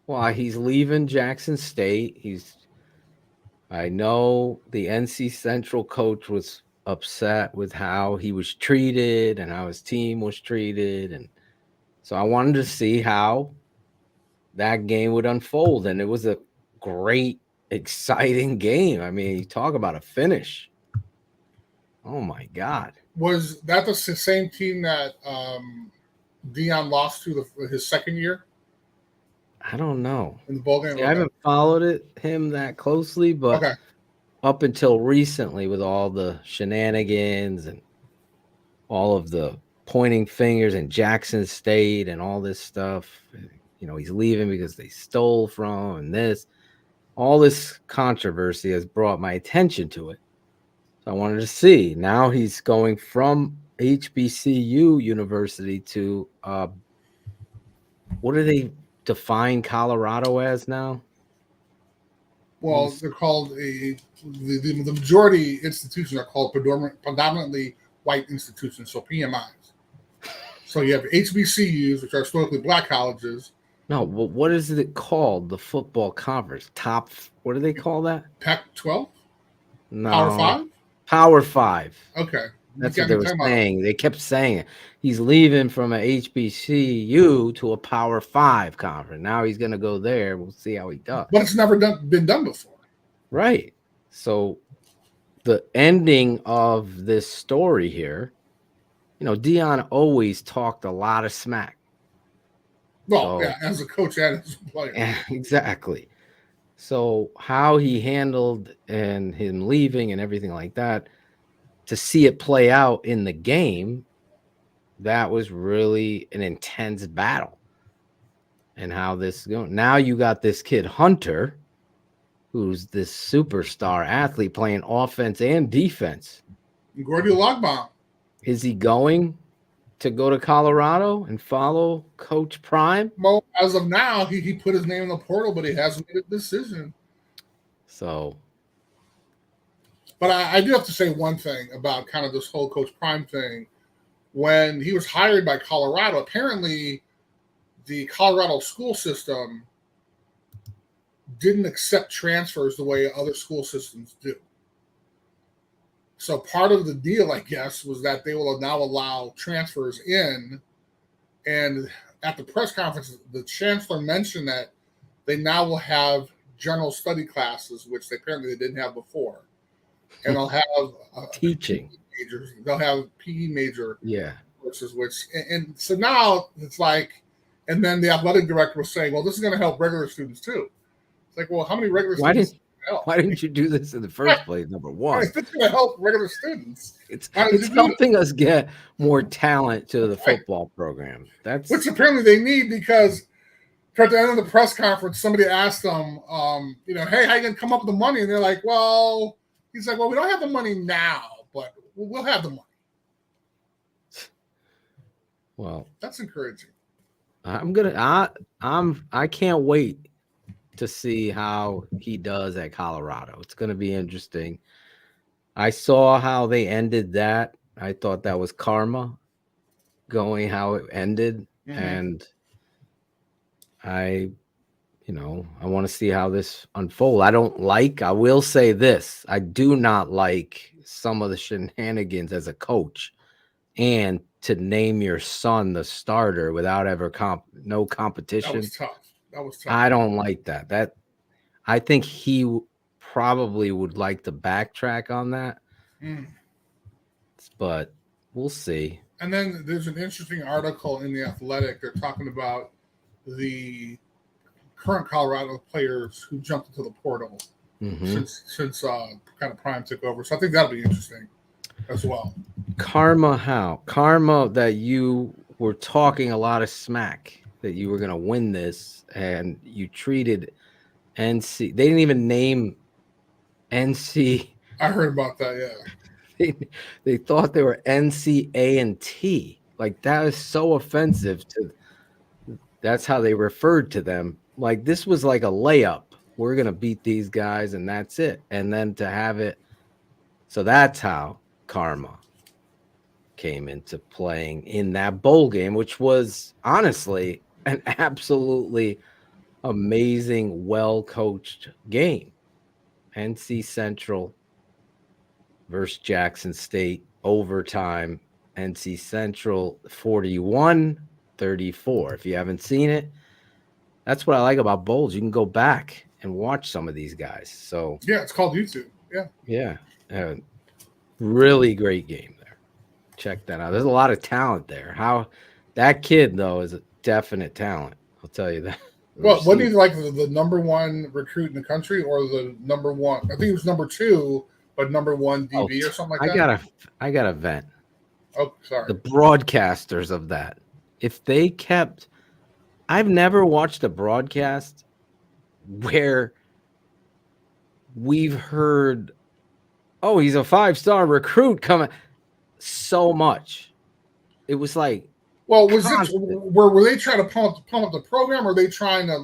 Well, he's leaving Jackson State. I know the NC Central coach was upset with how he was treated and how his team was treated. And so I wanted to see how that game would unfold. And it was a great, exciting game. I mean, you talk about a finish. Oh, my God. Was that the same team that Dion lost to his second year? I don't know. In the bowl game? See, I haven't followed him that closely, but up until recently with all the shenanigans and all of the pointing fingers and Jackson State and all this stuff, he's leaving because they stole from and this. All this controversy has brought my attention to it. So I wanted to see. Now he's going from HBCU University to what do they define Colorado as now? Well, they're called the majority institutions are called predominantly white institutions, so PMIs. So you have HBCUs, which are historically black colleges. No, but what is it called? The football conference what do they call that? Pac-12? No, Power 5? Power 5. Okay. That's what they were saying. They kept saying it. He's leaving from a HBCU to a Power 5 conference. Now he's going to go there. We'll see how he does. But it's never been done before. Right. So the ending of this story here, Dion always talked a lot of smack. Well, yeah, as a coach and as a player. Yeah, exactly. So how he handled and him leaving and everything like that, to see it play out in the game, that was really an intense battle. And how this is going. Now you got this kid Hunter, who's this superstar athlete playing offense and defense. Gordy Logbomb. Is he going to go to Colorado and follow Coach Prime? Well, as of now, he put his name in the portal, but he hasn't made a decision. So. But I do have to say one thing about kind of this whole Coach Prime thing. When he was hired by Colorado, apparently the Colorado school system didn't accept transfers the way other school systems do. So part of the deal, I guess, was that they will now allow transfers in. And at the press conference, the chancellor mentioned that they now will have general study classes, which apparently they didn't have before. And they'll have teaching majors. They'll have PE major courses, and so now it's like, and then the athletic director was saying, well, this is going to help regular students too. It's like, well, how many regular students? Why didn't you do this in the first place? Number one, it's going to help regular students. It's helping us get more talent to the football program. Which apparently they need, because at the end of the press conference, somebody asked them, hey, how you going to come up with the money? And they're like, well. He's like, well, we don't have the money now, but we'll have the money. Well, that's encouraging. I can't wait to see how he does at Colorado. It's going to be interesting. I saw how they ended that. I thought that was karma going how it ended. Mm-hmm. And I want to see how this unfolds. I will say this. I do not like some of the shenanigans as a coach, and to name your son the starter without ever no competition. That was tough. I don't like that. I think he probably would like to backtrack on that. But we'll see. And then there's an interesting article in The Athletic. They're talking about the current Colorado players who jumped into the portal Mm-hmm. since kind of Prime took over. So I think that'll be interesting as well. Karma, how? Karma that you were talking a lot of smack that you were going to win this, and you treated NC. They didn't even name NC. I heard about that. Yeah. They thought they were NCA and T. Like, that is so offensive to. That's how they referred to them. Like, this was like a layup. We're going to beat these guys, and that's it. And then to have it. So that's how Karma came into playing in that bowl game, which was honestly an absolutely amazing, well-coached game. NC Central versus Jackson State, overtime. NC Central 41-34. If you haven't seen it, that's what I like about bowls. You can go back and watch some of these guys. So Yeah, it's called YouTube. Yeah. Really great game there. Check that out. There's a lot of talent there. How that kid though is a definite talent. I'll tell you that. Well, wasn't he like the number one recruit in the country, or the number one? I think he was number 2, but number 1 DB or something like that. I got a vent. Oh, sorry. The broadcasters of that. If they kept, I've never watched a broadcast where we've heard, oh, he's a 5-star recruit coming so much. It was like, well, were they trying to pump up the program, or were they trying to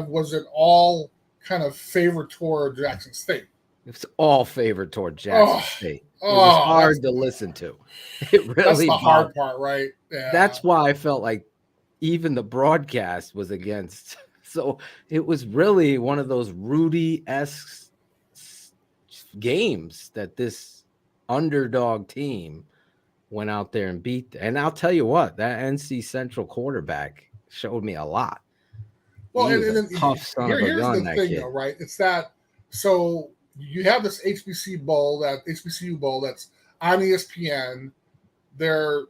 was it all kind of favored toward Jackson State? It's all favored toward Jackson State. It was hard to listen to. It really that's the hard part, right? Yeah. That's why I felt like even the broadcast was against. So it was really one of those Rudy-esque games that this underdog team went out there and beat. And I'll tell you what, that NC Central quarterback showed me a lot. Well, He was and a tough son of a here's gun, the that thing, kid. though, right? It's that so you have this HBCU bowl that's on ESPN. They're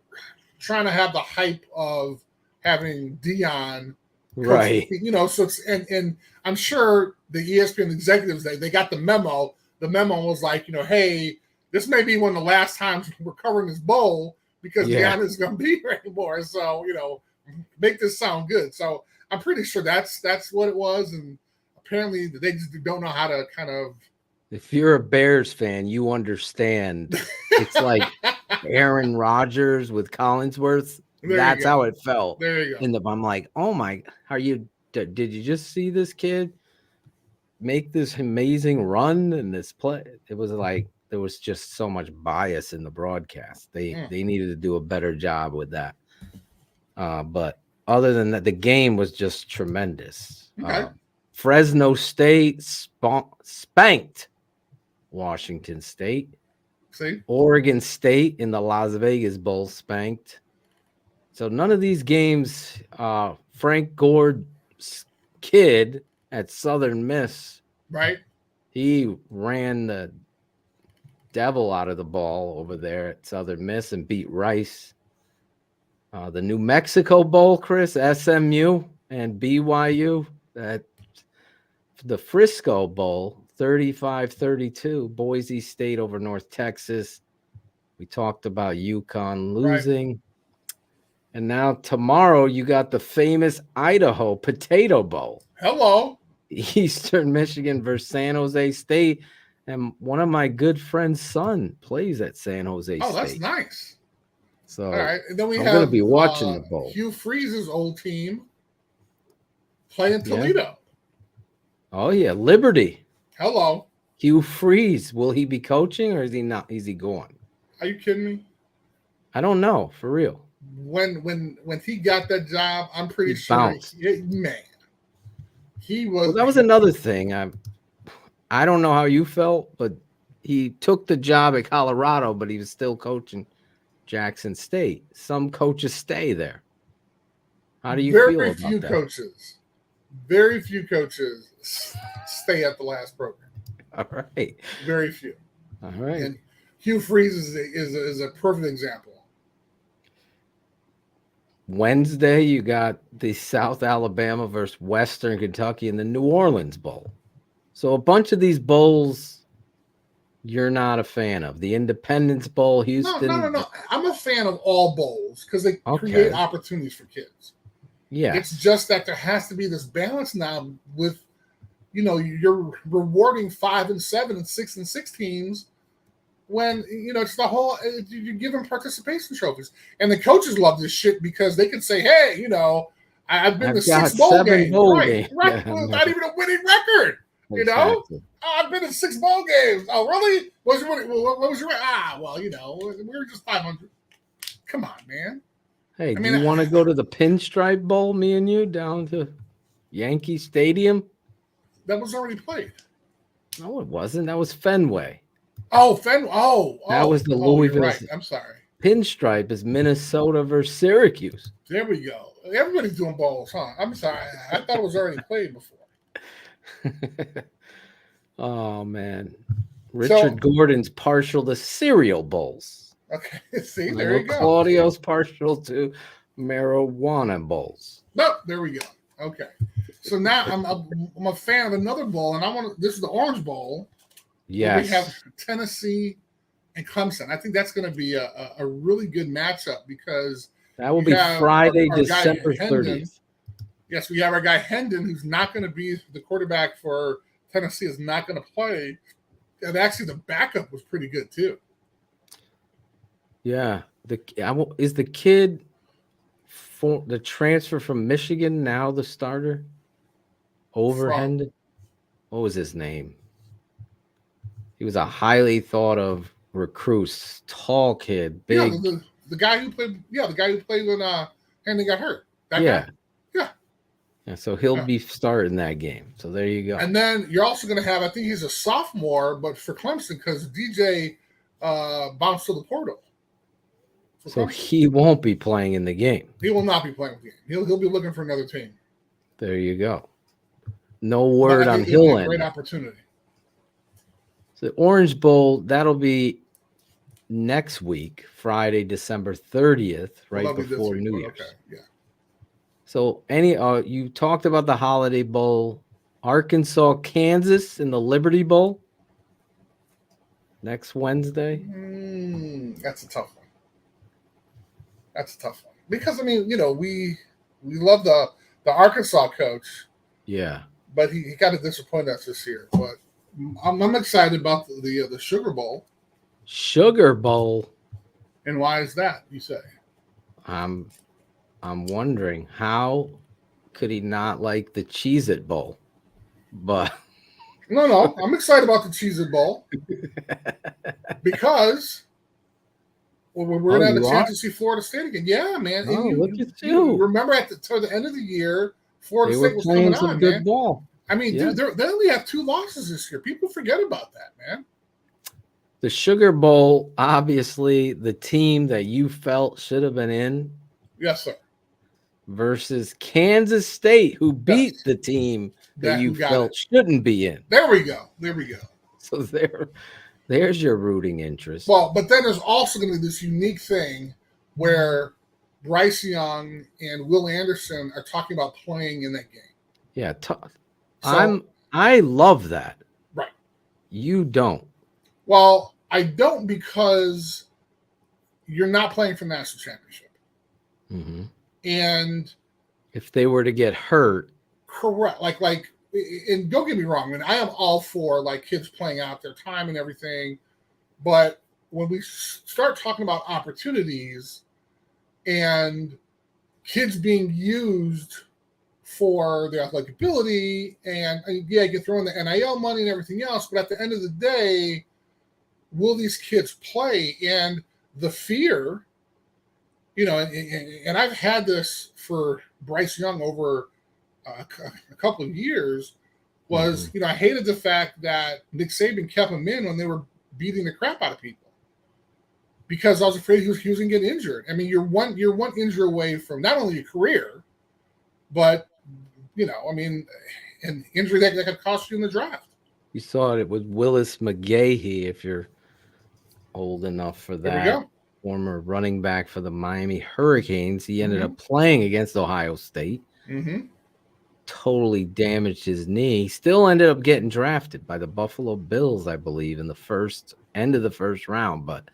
trying to have the hype of having Dion, Right. So it's and I'm sure the ESPN executives they got the memo. The memo was like, hey, this may be one of the last times we're covering this bowl because Dion isn't going to be here anymore. So make this sound good. So I'm pretty sure that's what it was, and apparently they just don't know how to kind of. If you're a Bears fan, you understand. It's like Aaron Rodgers with Collinsworth. That's how it felt. There you go. I'm like, oh my, did you just see this kid make this amazing run in this play? It was like, there was just so much bias in the broadcast. They needed to do a better job with that. But other than that, the game was just tremendous. Okay. Fresno State spanked Washington State. See? Oregon State in the Las Vegas Bowl spanked. So none of these games, Frank Gore's kid at Southern Miss, right? He ran the devil out of the ball over there at Southern Miss and beat Rice. The New Mexico Bowl, Chris, SMU and BYU. The Frisco Bowl, 35-32, Boise State over North Texas. We talked about UConn losing. Right. And now tomorrow you got the famous Idaho Potato Bowl. Hello. Eastern Michigan versus San Jose State. And one of my good friend's son plays at San Jose State. Oh, that's nice. So all right. And then I'm going to be watching the bowl. Hugh Freeze's old team playing Toledo. Yeah. Oh, yeah. Liberty. Hello. Hugh Freeze. Will he be coaching or is he not? Is he going? Are you kidding me? I don't know. For real. When he got that job, I'm pretty sure he was. Well, that was another thing. I don't know how you felt, but he took the job at Colorado, but he was still coaching Jackson State. Some coaches stay there. How do you feel about that? Very few coaches stay at the last program. All right. Very few. All right. And Hugh Freeze is a perfect example. Wednesday, you got the South Alabama versus Western Kentucky in the New Orleans Bowl. So a bunch of these bowls you're not a fan of. The Independence Bowl, Houston. No. I'm a fan of all bowls because they create opportunities for kids. Yeah. It's just that there has to be this balance now with, you're rewarding 5 and 7 and 6 and 6 teams when, it's the whole, you give them participation trophies. And the coaches love this shit because they can say, hey, I've been to 6 bowl games. Right. Yeah, not even a winning record. Exactly. I've been in 6 bowl games. Oh, really? What was your we were just 500. Come on, man. Hey, do you want to go to the Pinstripe Bowl, me and you, down to Yankee Stadium? That was already played. No, it wasn't. That was Fenway. Oh, Fenway. That was the Louisville. Right. I'm sorry. Pinstripe is Minnesota versus Syracuse. There we go. Everybody's doing bowls, huh? I'm sorry. I thought it was already played before. Oh, man. Richard Gordon's partial to cereal bowls. Okay, see, there you go. Claudio's partial to marijuana bowls. No, there we go. Okay, so now I'm a fan of another bowl, and this is the Orange Bowl. Yes, we have Tennessee and Clemson. I think that's going to be a really good matchup because that will be Friday, December 30th. Yes, we have our guy Hendon, who's not going to be the quarterback for Tennessee, is not going to play, and actually the backup was pretty good too. Yeah, is the kid for the transfer from Michigan now the starter over Hendon? What was his name? He was a highly thought of recruit, tall kid, big. Yeah, the guy who played. Yeah, the guy who played when Hendon got hurt. That guy. Yeah, so he'll be starting that game. So there you go. And then you're also going to have, I think he's a sophomore, but for Clemson because DJ bounced to the portal. So he won't be playing in the game. He will not be playing the game. He'll be looking for another team. There you go. No word on Hill end. Great opportunity. So the Orange Bowl, that'll be next week, Friday, December 30th, right before New Year's. Okay, yeah. So you talked about the Holiday Bowl, Arkansas, Kansas in the Liberty Bowl next Wednesday. That's a tough one. Because we love the Arkansas coach. Yeah. But he kind of disappointed us this year. But I'm excited about the Sugar Bowl. Sugar Bowl. And why is that, you say? I'm wondering how could he not like the Cheez-It Bowl? But no, I'm excited about the Cheez-It Bowl because we're going to have a chance to see Florida State again. Yeah, man. Oh, look at you. Remember toward the end of the year, Florida State was coming on, good man. Ball. I mean, dude, they only have 2 losses this year. People forget about that, man. The Sugar Bowl, obviously, the team that you felt should have been in. Yes, sir. Versus Kansas State, who beat the team that you felt shouldn't be in. There we go. So there's your rooting interest. Well, but then there's also going to be this unique thing where Bryce Young and Will Anderson are talking about playing in that game. Yeah, I love that. Right. You don't. Well, I don't because you're not playing for national championship. Mm-hmm. And if they were to get hurt, correct. Like, and don't get me wrong. I mean, I am all for like kids playing out their time and everything, but when we start talking about opportunities and kids being used for their athletic ability, and yeah, you throw in the NIL money and everything else, but at the end of the day, will these kids play? And the fear. And I've had this for Bryce Young over a couple of years was, I hated the fact that Nick Saban kept him in when they were beating the crap out of people because I was afraid he was going to get injured. I mean, you're one injury away from not only your career, but, an injury that could cost you in the draft. You saw it with Willis McGahee, if you're old enough for that. There we go. former running back for the Miami Hurricanes. He ended Mm-hmm. up playing against Ohio State. Mm-hmm. Totally damaged his knee. Still ended up getting drafted by the Buffalo Bills, I believe, in the end of the first round. But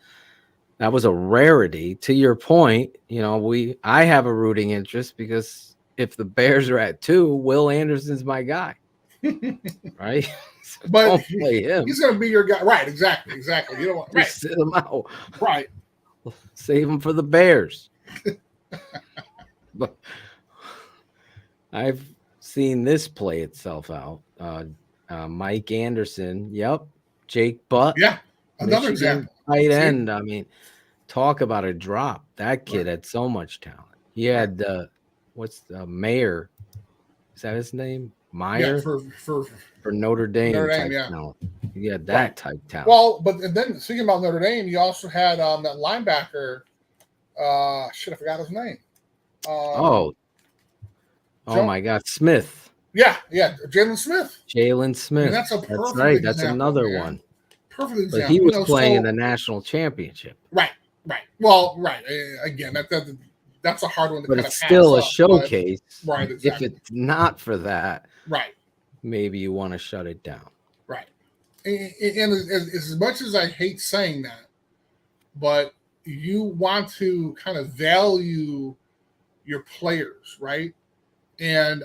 that was a rarity. To your point, I have a rooting interest because if the Bears are at 2, Will Anderson's my guy, right? So But don't play him. he's going to be your guy, right? Exactly. You don't want right. Just sit him out. Right. Save him for the Bears. But I've seen this play itself out. Mike Anderson, yep. Jake Butt, Yeah, another Michigan example. tight end. I mean, talk about a drop. That kid Right. had so much talent. He had what's the Mayer? Is that his name? Meyer? Yeah, for Notre Dame, type yeah. talent. He had that type talent. Well, but and then speaking about Notre Dame, you also had that linebacker. I forgot his name. Oh my God, Smith. Yeah, Jalen Smith. Jalen Smith. And that's a perfect right. example, That's another man. one. Perfect example. But he was playing in the national championship. Right. Well, right. Again, that's a hard one to but kind it's of still a pass up, showcase. But, right. Exactly. If it's not for that, right. Maybe you want to shut it down. Right. And as much as I hate saying that, but you want to kind of value your players, right? And,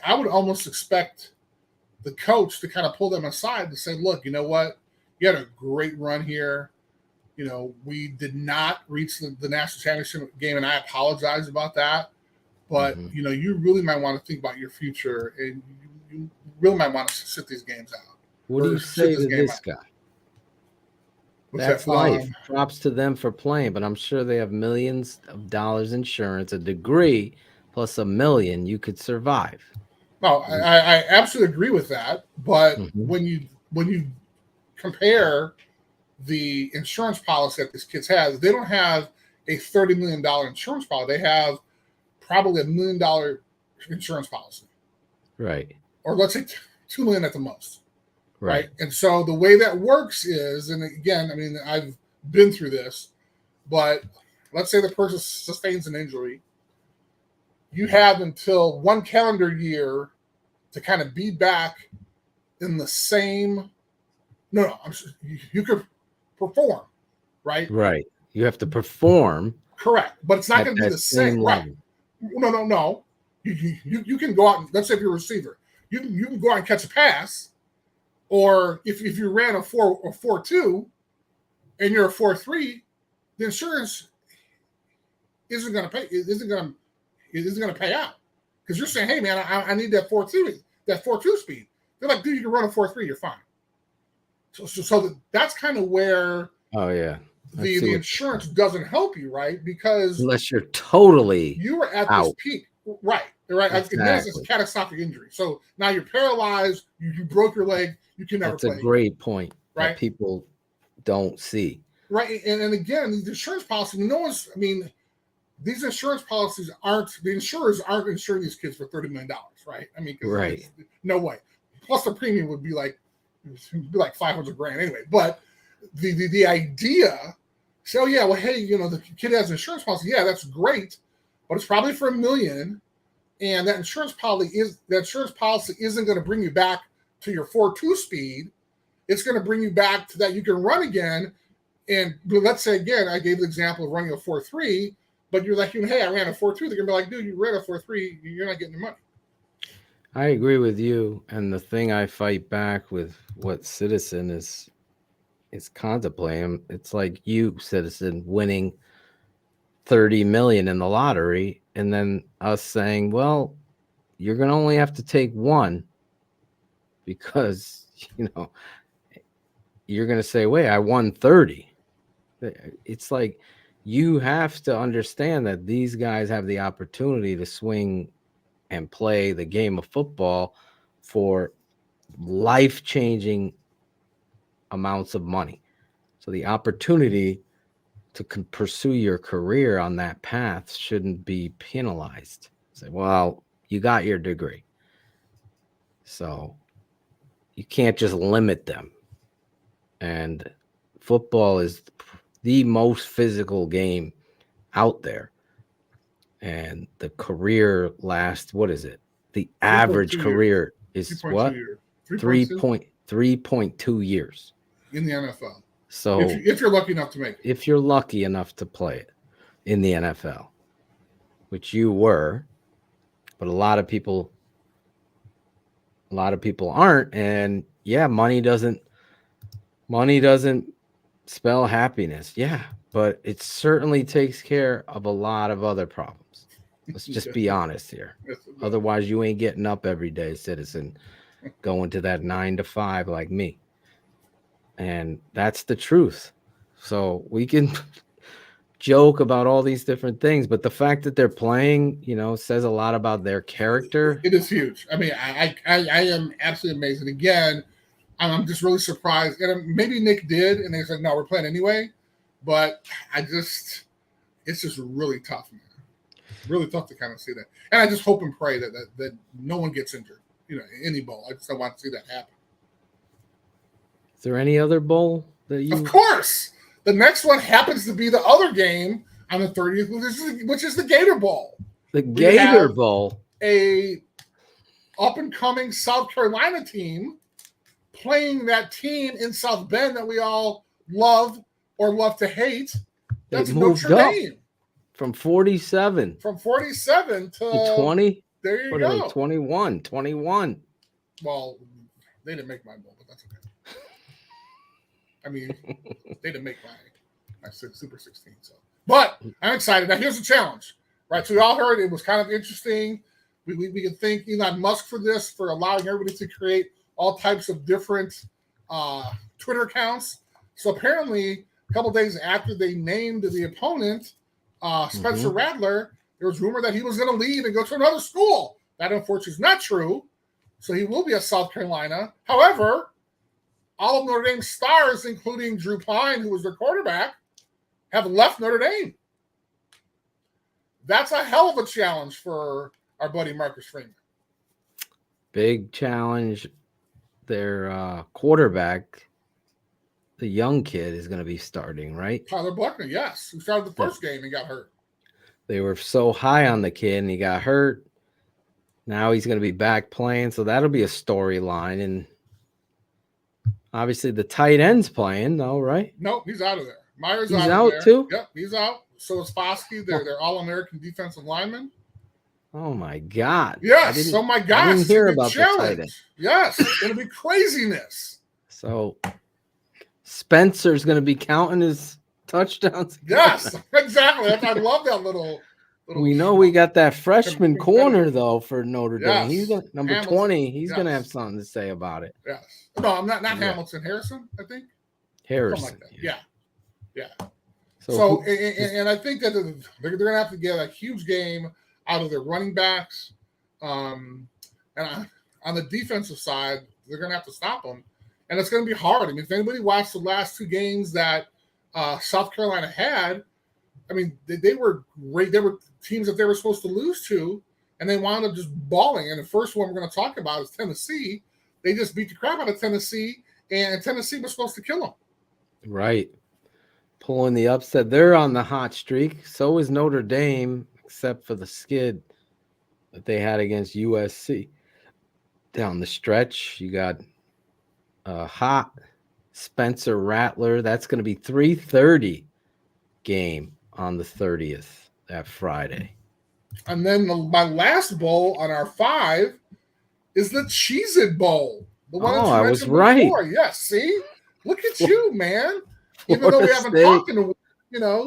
I would almost expect the coach to kind of pull them aside to say, look, you know what? You had a great run here. We did not reach the national championship game, and I apologize about that. But, you really might want to think about your future, and you really might want to sit these games out. What do you say to this guy? That's life. Props to them for playing, but I'm sure they have millions of dollars insurance, a degree, plus $1 million. You could survive. No, I absolutely agree with that. But when you compare the insurance policy that this kid has, they don't have a $30 million insurance policy. They have probably $1 million insurance policy. Right. Or let's say $2 million at the most. Right. And so the way that works is, and again, I mean, I've been through this, but let's say the person sustains an injury. You have until 1 calendar year to kind of be back in the same. No, you could perform, right? Right. You have to perform. Correct, but it's not going to be the same. Right? No. You can go out. Let's say if you're a receiver, you can go out and catch a pass, or if you ran a 4.2 and you're a 4.3, the insurance isn't going to pay. Isn't going to pay out because you're saying, hey man, I need that 4.2 speed. They're like, dude, you can run a 4.3, you're fine. So that's kind of where the insurance doesn't help you, right? Because unless you're totally you were at out. this peak, right? Exactly. It's a catastrophic injury. So now you're paralyzed. You broke your leg. You can never play. That's a great point, right? That people don't see. Right, and again, the insurance policy. These insurance policies the insurers aren't insuring these kids for $30 million, right? I mean, right? No way. Plus, the premium would be like $500,000 anyway. But the idea, so yeah, well, hey, the kid has an insurance policy. Yeah, that's great, but it's probably for $1 million, and that insurance policy isn't going to bring you back to your 4.2 speed. It's going to bring you back to that you can run again. And let's say again, I gave the example of running a 4.3, but you're like, hey, I ran a 4.2. They're going to be like, dude, you ran a 4.3. You're not getting your money. I agree with you. And the thing I fight back with what Citizen is contemplating, it's like you, Citizen, winning 30 million in the lottery, and then us saying, well, you're going to only have to take one because, you're going to say, wait, I won 30. It's like you have to understand that these guys have the opportunity to swing and play the game of football for life-changing amounts of money. So the opportunity to pursue your career on that path shouldn't be penalized. Say, well, you got your degree, so you can't just limit them. And football is the most physical game out there. And the career what is it? The average career is what? 3.2 years in the NFL. So if you're lucky enough to make it. If you're lucky enough to play it in the NFL, which you were, but a lot of people aren't. And yeah, money doesn't spell happiness. Yeah, but it certainly takes care of a lot of other problems. Let's just be honest here. Otherwise, you ain't getting up every day, citizen, going to that 9 to 5 like me. And that's the truth. So we can joke about all these different things, but the fact that they're playing, says a lot about their character. It is huge. I mean, I am absolutely amazed. And again, I'm just really surprised. And maybe Nick did, and he's like, no, we're playing anyway. But it's just really tough, man. Really tough to kind of see that. And I just hope and pray that no one gets injured, any bowl. I just don't want to see that happen. Is there any other bowl that you... Of course. The next one happens to be the other game on the 30th, which is the Gator Bowl. The Gator Bowl. A up-and-coming South Carolina team playing that team in South Bend that we all love or love to hate. That's Notre Dame. From 47. From 47 to 20. There you go. 21. Well, they didn't make my bowl, but that's okay. I mean, they didn't make my Super 16. So, but I'm excited. Now, here's the challenge, right? So we all heard it was kind of interesting. We can thank Elon Musk for this, for allowing everybody to create all types of different Twitter accounts. So apparently, a couple days after they named the opponent, Spencer Rattler, there was rumor that he was going to leave and go to another school. That, unfortunately, is not true. So he will be at South Carolina. However, all of Notre Dame's stars, including Drew Pine, who was their quarterback, have left Notre Dame. That's a hell of a challenge for our buddy Marcus Freeman. Big challenge. Their quarterback, the young kid, is going to be starting, right? Tyler Buckner, yes, who started the first game and got hurt. They were so high on the kid, and he got hurt. Now he's going to be back playing, so that'll be a storyline. And obviously, the tight end's playing, though, right? Nope, he's out of there. Myers he's out out there. too? Yep, he's out. So is Foskey. They're All-American defensive linemen. Oh, my God. Yes. Oh, my God. I didn't hear about the tight end. Yes. It'll be craziness. So Spencer's going to be counting his touchdowns. Yes, exactly. I love that little we know we got that freshman corner, though, for Notre Dame. Yes. He's number Hamilton. 20. He's going to have Yes. something to say about it. Yes. No, I'm not Hamilton. Harrison, I think. Harrison. Something like that. Yeah. So and I think that they're going to have to get a huge game out of their running backs. And on the defensive side, they're going to have to stop them. And it's going to be hard. I mean, if anybody watched the last two games that South Carolina had, I mean, they were great. They were teams that they were supposed to lose to, and they wound up just balling. And the first one we're going to talk about is Tennessee. They just beat the crap out of Tennessee, and Tennessee was supposed to kill them. Right. Pulling the upset. They're on the hot streak. So is Notre Dame, except for the skid that they had against USC. Down the stretch, you got hot Spencer Rattler. That's going to be 3:30 game on the 30th, that Friday. And then my last bowl on our 5 is the Cheez-It Bowl. The one that you I was mentioned right. before. Yes, see? Look at you, man. Even though we haven't talked in a while,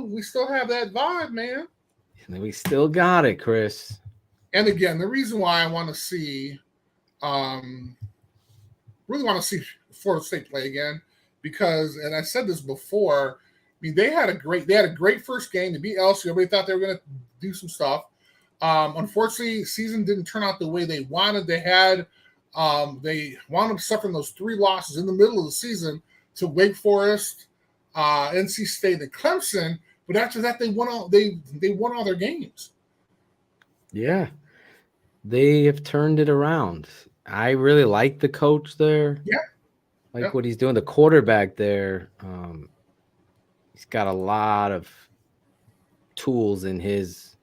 we still have that vibe, man. And we still got it, Chris. And again, the reason why I want to see really want to see Florida State play again, because, and I said this before, I mean, they had a great first game. They beat LSU. Everybody thought they were going to do some stuff. Unfortunately, season didn't turn out the way they wanted. They wound up suffering those 3 losses in the middle of the season to Wake Forest, NC State, and Clemson. But after that, they won all their games. Yeah, they have turned it around. I really like the coach there. Yeah, what he's doing. The quarterback there, He's got a lot of tools in his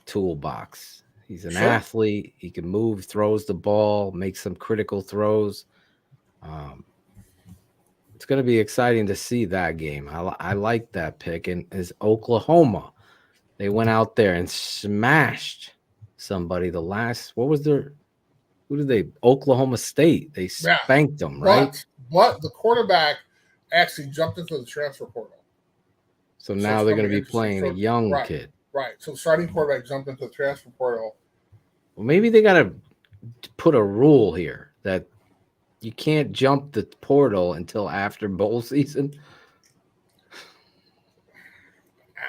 toolbox. He's an athlete. He can move, throws the ball, makes some critical throws. It's going to be exciting to see that game. I like that pick. And is Oklahoma. They went out there and smashed somebody. Who did they? Oklahoma State. They spanked them, right? But the quarterback actually jumped into the transfer portal. So now they're going to be playing a young kid. Right. So the starting quarterback jumped into the transfer portal. Well, maybe they got to put a rule here that you can't jump the portal until after bowl season.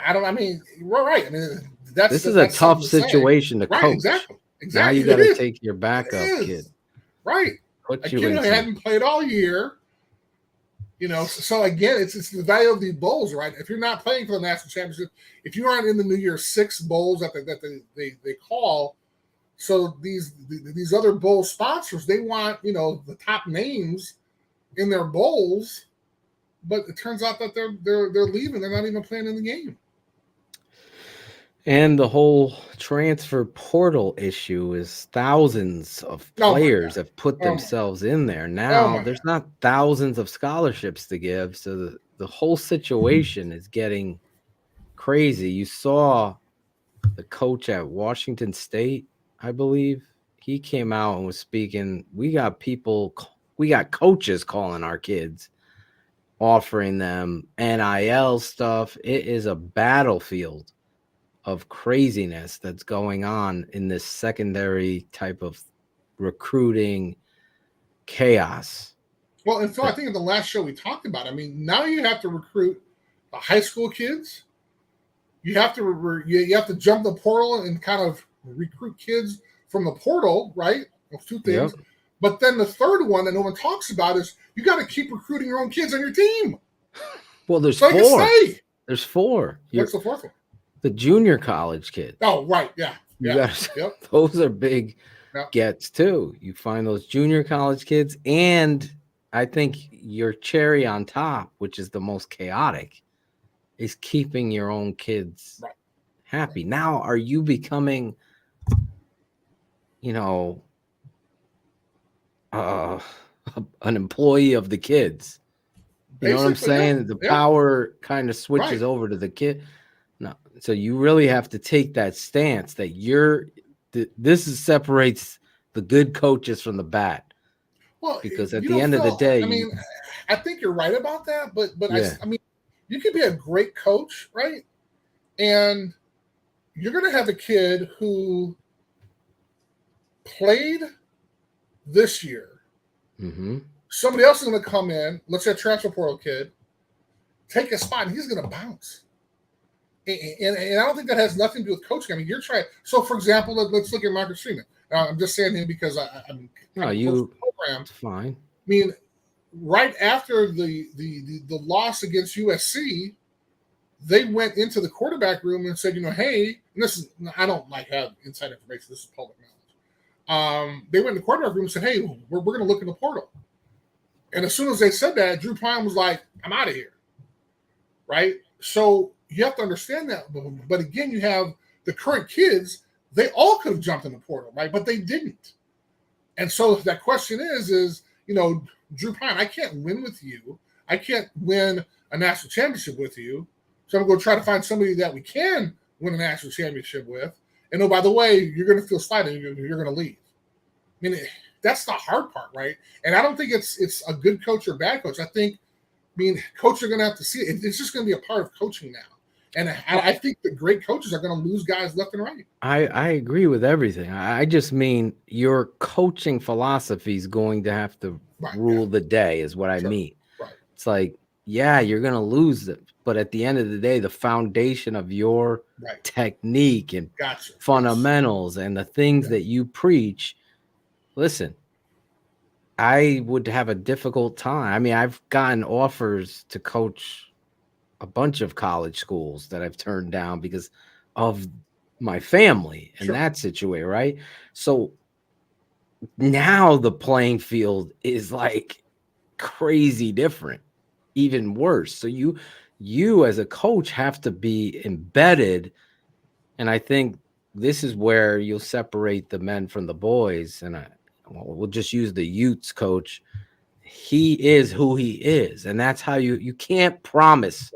I mean, we're right. I mean, this is a tough situation to coach. Exactly. Now you got to take your backup kid. Right. A kid who hadn't played all year. So again, it's the value of these bowls, right? If you're not playing for the national championship, if you aren't in the New Year's 6 bowls that they call, so these other bowl sponsors, they want the top names in their bowls, but it turns out that they're leaving. They're not even playing in the game. And the whole transfer portal issue is thousands of players have put themselves in there. Now there's not thousands of scholarships to give. So the whole situation is getting crazy. You saw the coach at Washington State, I believe. He came out and was speaking. We got coaches calling our kids, offering them NIL stuff. It is a battlefield of craziness that's going on in this secondary type of recruiting chaos. Well, and Phil, I think in the last show we talked about, I mean, now you have to recruit the high school kids. You have to jump the portal and kind of recruit kids from the portal, right? Those two things. Yep. But then the third one that no one talks about is you got to keep recruiting your own kids on your team. Well, there's 4. There's 4. What's the fourth one? The junior college kid. Oh, right. Yeah. Those are big gets too. You find those junior college kids, and I think your cherry on top, which is the most chaotic, is keeping your own kids happy. Now, are you becoming, an employee of the kids? You know what I'm saying? The power kind of switches over to the kid. No, so you really have to take that stance that separates the good coaches from the bad. Well, because at the end of the day, I think you're right about that. But I mean, you could be a great coach, right? And you're going to have a kid who played this year. Mm-hmm. Somebody else is going to come in. Let's say a transfer portal kid, take a spot, and he's going to bounce. And I don't think that has nothing to do with coaching. I mean, you're trying. So, for example, let's look at Marcus Freeman. I'm just saying him because I'm program. Fine. I mean, right after the loss against USC, they went into the quarterback room and said, hey, and I don't have inside information. This is public knowledge. They went in the quarterback room and said, hey, we're going to look in the portal. And as soon as they said that, Drew Prime was like, I'm out of here. Right? So you have to understand that. But again, you have the current kids, they all could have jumped in the portal, right? But they didn't. And so that question is, Drew Prime, I can't win with you. I can't win a national championship with you. So I'm going to try to find somebody that we can win a national championship with. And oh, by the way, you're going to feel slighted. You're going to leave. I mean, that's the hard part, right? And I don't think it's a good coach or bad coach. I think, coaches are going to have to see it. It's just going to be a part of coaching now. And I think the great coaches are going to lose guys left and right. I agree with everything. I just mean your coaching philosophy is going to have to rule the day is what I mean. Right. It's like, you're going to lose it. But at the end of the day, the foundation of your technique and fundamentals and the things that you preach, listen, I would have a difficult time. I mean, I've gotten offers to coach a bunch of college schools that I've turned down because of my family and that situation, right? So now the playing field is like crazy different, even worse. So you as a coach have to be embedded. And I think this is where you'll separate the men from the boys. And we'll just use the Utes coach. He is who he is. And that's how you can't promise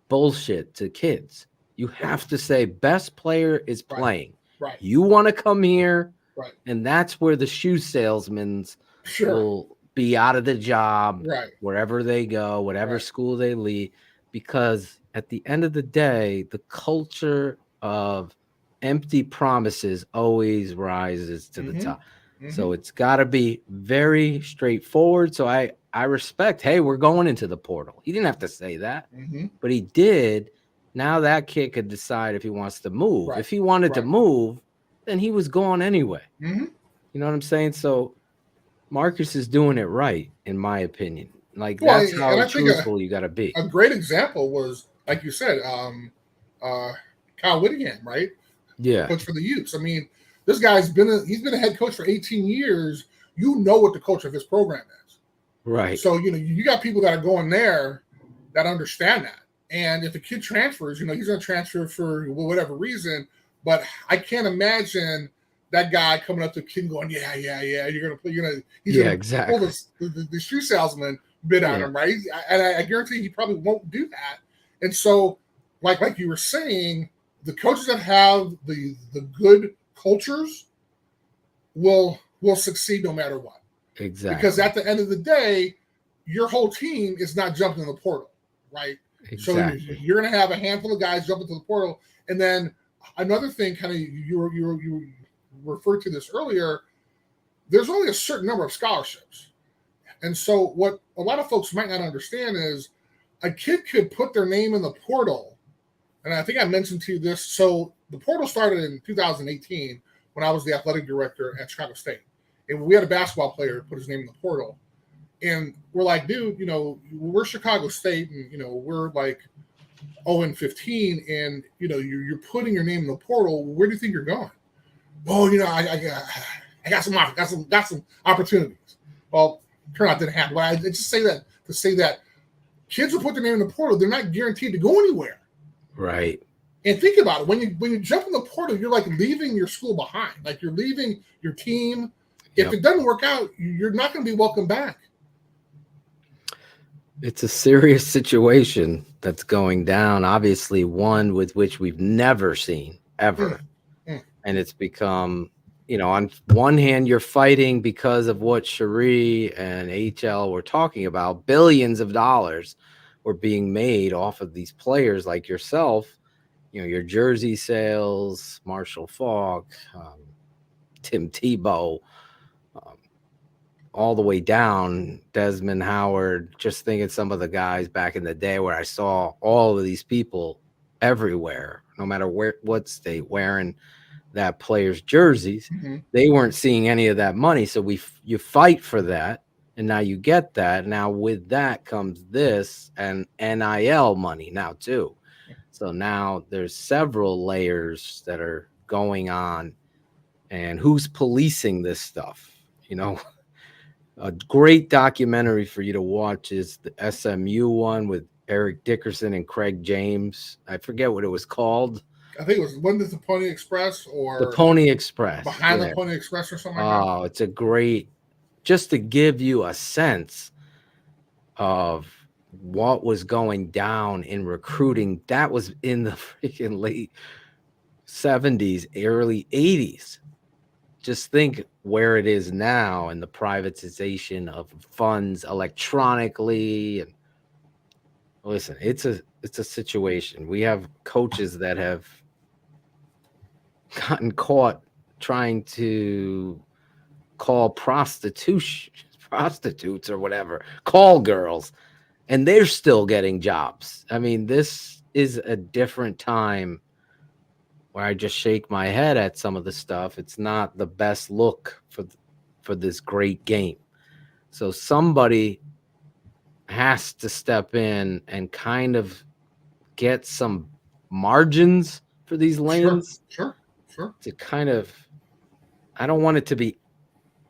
bullshit to kids. You have to say best player is playing. Right. You want to come here. Right. And that's where the shoe salesmen will be out of the job wherever they go, whatever school they leave, because at the end of the day, the culture of empty promises always rises to the top. So it's got to be very straightforward. So I respect, hey, we're going into the portal. He didn't have to say that, but he did. Now that kid could decide if he wants to move. If he wanted to move, then he was gone anyway. You know what I'm saying? So Marcus is doing it right, in my opinion. Like, that's how truthful you got to be. A great example was, like you said, Kyle Whittingham, right? Yeah. Coach for the Utes. I mean, this guy's been a head coach for 18 years. You know what the culture of his program is. Right. So, you got people that are going there that understand that. And if a kid transfers, he's going to transfer for whatever reason. But I can't imagine that guy coming up to a kid going, yeah, you're going to play. He's going to pull the shoe salesman bit on him, right? And I guarantee he probably won't do that. And so, like you were saying, the coaches that have the good cultures will succeed no matter what. Exactly. Because at the end of the day, your whole team is not jumping in the portal, right? Exactly. So you're going to have a handful of guys jump into the portal. And then another thing, kind of, you referred to this earlier, there's only a certain number of scholarships. And so what a lot of folks might not understand is a kid could put their name in the portal. And I think I mentioned to you this. So the portal started in 2018 when I was the athletic director at Chicago State. And we had a basketball player put his name in the portal. And we're like, dude, we're Chicago State, and, we're like 0-15, and, you're putting your name in the portal. Where do you think you're going? Oh, I got some opportunities. Well, turn out didn't happen. But I just say that to say that kids who put their name in the portal, they're not guaranteed to go anywhere. Right. And think about it. When you jump in the portal, you're like leaving your school behind. Like, you're leaving your team. If it doesn't work out, you're not going to be welcome back. It's a serious situation that's going down, obviously one with which we've never seen ever. And it's become, on one hand, you're fighting because of what Cherie and HL were talking about. Billions of dollars were being made off of these players like yourself, your jersey sales, Marshall Faulk, Tim Tebow, all the way down, Desmond Howard, just thinking some of the guys back in the day where I saw all of these people everywhere, no matter what state, wearing that player's jerseys. They weren't seeing any of that money. So you fight for that, and now you get that. Now with that comes this and NIL money now too. So now there's several layers that are going on, and who's policing this stuff? A great documentary for you to watch is the SMU one with Eric Dickerson and Craig James. I forget what it was called. I think it was, when did the Pony Express or the Pony Express, behind the Pony Express or something like that? Oh, it's a great, just to give you a sense of what was going down in recruiting. That was in the freaking late 70s, early 80s. Just think where it is now and the privatization of funds electronically. And listen, it's a situation. We have coaches that have gotten caught trying to call prostitutes or whatever, call girls, and they're still getting jobs. I mean, this is a different time where I just shake my head at some of the stuff. It's not the best look for this great game. So somebody has to step in and kind of get some margins for these lanes. Sure. To kind of, I don't want it to be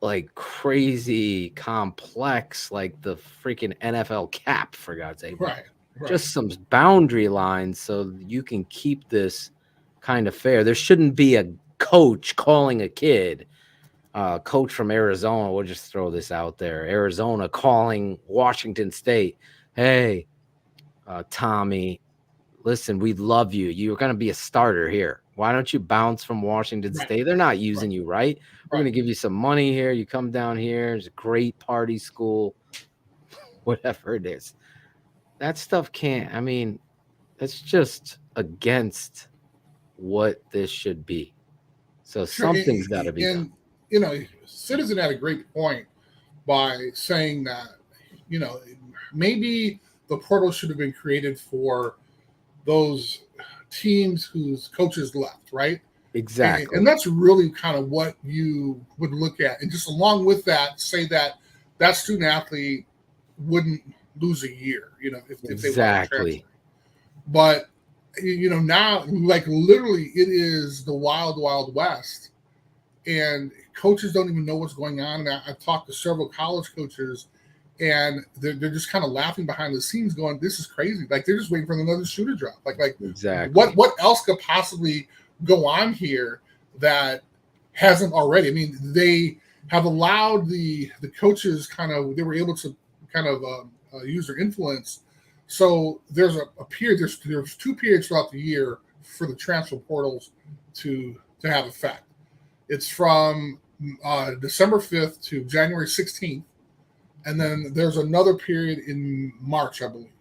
like crazy complex like the freaking NFL cap, for God's sake. Right. just some boundary lines so you can keep this kind of fair. There shouldn't be a coach calling a kid, coach from Arizona. We'll just throw this out there. Arizona calling Washington State. Hey, Tommy, listen, we love you. You're going to be a starter here. Why don't you bounce from Washington State? They're not using you, right? We're going to give you some money here. You come down here. It's a great party school, whatever it is. That stuff can't, I mean, that's just against what this should be. So something's got to be done. You know, Citizen had a great point by saying that, you know, maybe the portal should have been created for those teams whose coaches left, right? Exactly. And that's really kind of what you would look at. And just along with that, say that student athlete wouldn't lose a year, you know, if they want to transfer. But, you know, now, like, literally it is the wild, wild west. And coaches don't even know what's going on. And I've talked to several college coaches, and they're just kind of laughing behind the scenes going, this is crazy. Like, they're just waiting for another shoe to drop. Like exactly. What else could possibly go on here that hasn't already? I mean, they have allowed the coaches they were able to kind of use their influence. So there's a period, there's 2 periods throughout the year for the transfer portals to have effect. It's from December 5th to January 16th. And then there's another period in March, I believe,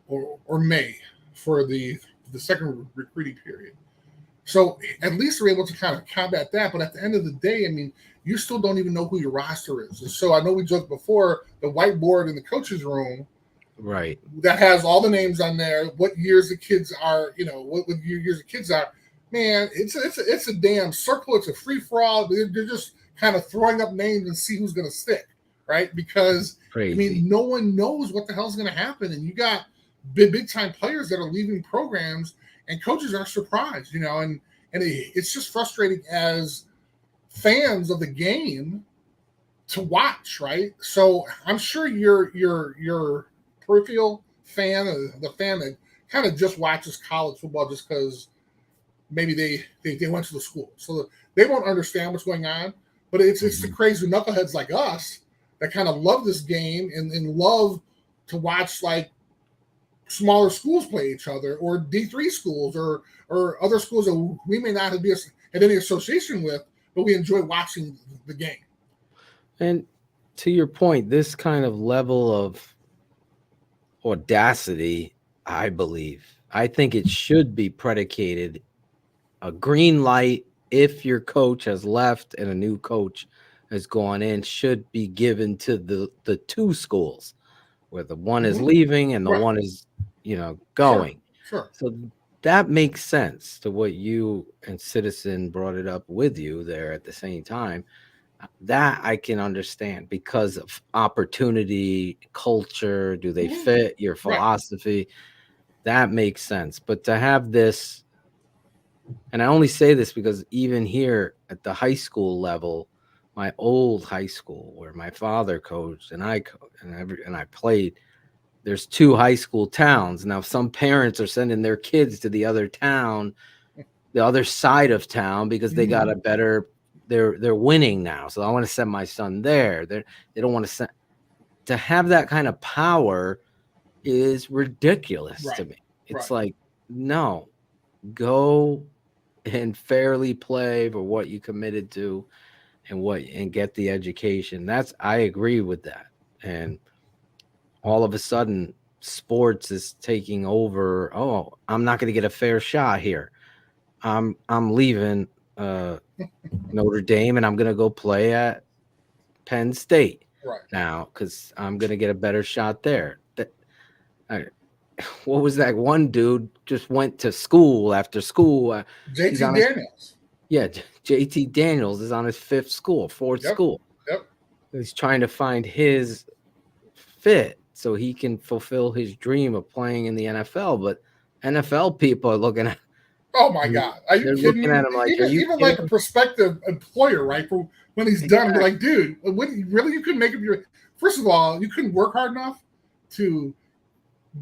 or May for the second recruiting period. So at least they're able to kind of combat that. But at the end of the day, I mean, you still don't even know who your roster is. And so I know we joked before, the whiteboard in the coach's room, right, that has all the names on there, what years the kids are, you know, what years the kids are. Man, it's a damn circle. It's a free for all. They're just kind of throwing up names and see who's going to stick, right? Because crazy. I mean, no one knows what the hell's going to happen, and you got big time players that are leaving programs, and coaches are surprised, you know, and it's just frustrating as fans of the game to watch, right? So I'm sure your peripheral fan, the fan that kind of just watches college football just because maybe they went to the school, so they won't understand what's going on. But it's the crazy knuckleheads like us that kind of love this game and love to watch like smaller schools play each other, or D3 schools, or other schools that we may not have had any association with, but we enjoy watching the game. And to your point, this kind of level of audacity, I think it should be predicated a green light if your coach has left and a new coach has gone in, should be given to the 2 schools where the one is leaving and the one is, you know, going. Sure. So that makes sense to what you and Citizen brought it up with you there at the same time. That I can understand because of opportunity, culture. Do they fit your philosophy? That makes sense. But to have this, and I only say this because even here at the high school level, my old high school where my father coached and I played, there's 2 high school towns. Now some parents are sending their kids to the other town, the other side of town, because they got a better, they're winning now. So I want to send my son there. They don't want to send. To have that kind of power is ridiculous to me. It's like, no, go and fairly play for what you committed to and get the education. I agree with that. And all of a sudden sports is taking over. Oh, I'm not going to get a fair shot here. I'm leaving Notre Dame and I'm going to go play at Penn State now because I'm going to get a better shot there. What was that one dude just went to school after school? JT Daniels. JT Daniels is on his 4th school. Yep. He's trying to find his fit so he can fulfill his dream of playing in the NFL. But NFL people are looking at, oh my God, are you kidding me? At him like, even like a prospective employer, right? For when he's done, they're like, dude, really, you couldn't make him first of all, you couldn't work hard enough to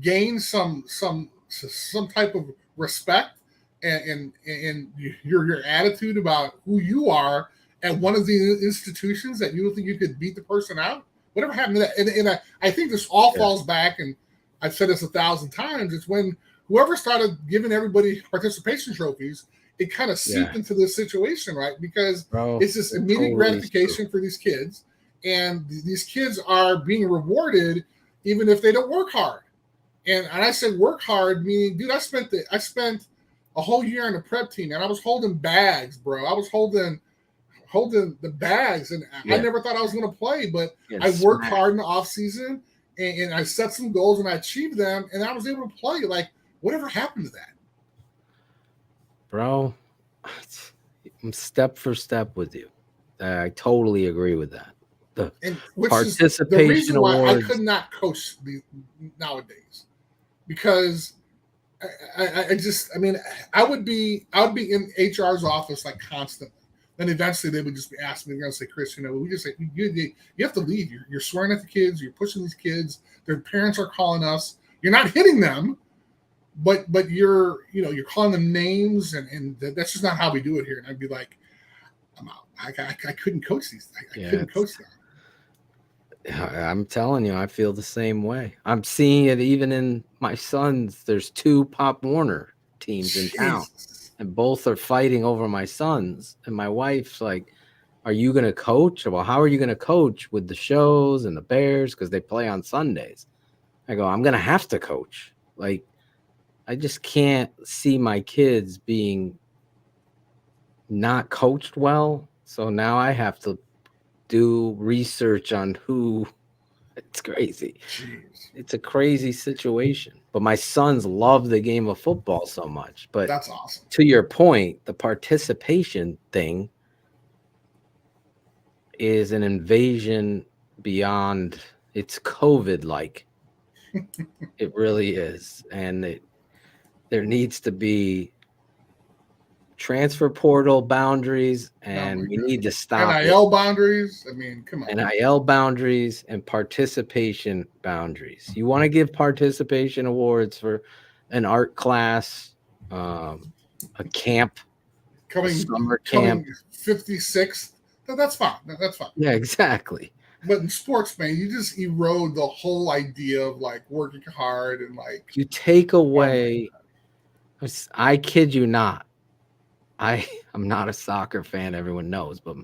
gain some type of respect and your attitude about who you are at one of the institutions that you don't think you could beat the person out? Whatever happened to that? And I think this all falls back, and I've said this 1,000 times, it's when whoever started giving everybody participation trophies, it kind of seeped into this situation, right? Because it's this immediate gratification for these kids, and these kids are being rewarded even if they don't work hard. And I said work hard, meaning, dude, I spent a whole year on the prep team, and I was holding bags, bro. I was holding the bags, and I never thought I was going to play, but I worked hard in the off season, and I set some goals, and I achieved them, and I was able to play. Like, whatever happened to that? Bro, I'm step for step with you. I totally agree with that. The participation the reason why awards. I could not coach nowadays, because I would be in HR's office like constantly. Then eventually they would just be asking me, they're going to say, Chris, we just say, you have to leave. You're swearing at the kids. You're pushing these kids. Their parents are calling us. You're not hitting them, but you're calling them names, and that's just not how we do it here. And I'd be like, I'm out. I couldn't coach these. I couldn't coach them. I'm telling you, I feel the same way. I'm seeing it even in my sons. There's 2 Pop Warner teams in town, and both are fighting over my sons. And my wife's like, are you going to coach? Well, how are you going to coach with the shows and the Bears? Because they play on Sundays. I go, I'm going to have to coach. Like, I just can't see my kids being not coached well. So now I have to do research on who. It's crazy. Jeez. It's a crazy situation. But my sons love the game of football so much. But that's awesome. To your point, the participation thing is an invasion beyond. It's COVID-like. It really is. And there needs to be transfer portal boundaries, and we need to stop NIL boundaries. I mean, come on. NIL boundaries and participation boundaries. You want to give participation awards for an art class, a camp, summer camp. 56th. That's fine. That's fine. Yeah, exactly. But in sports, man, you just erode the whole idea of like working hard and like you take away. I kid you not. I'm not a soccer fan, everyone knows, but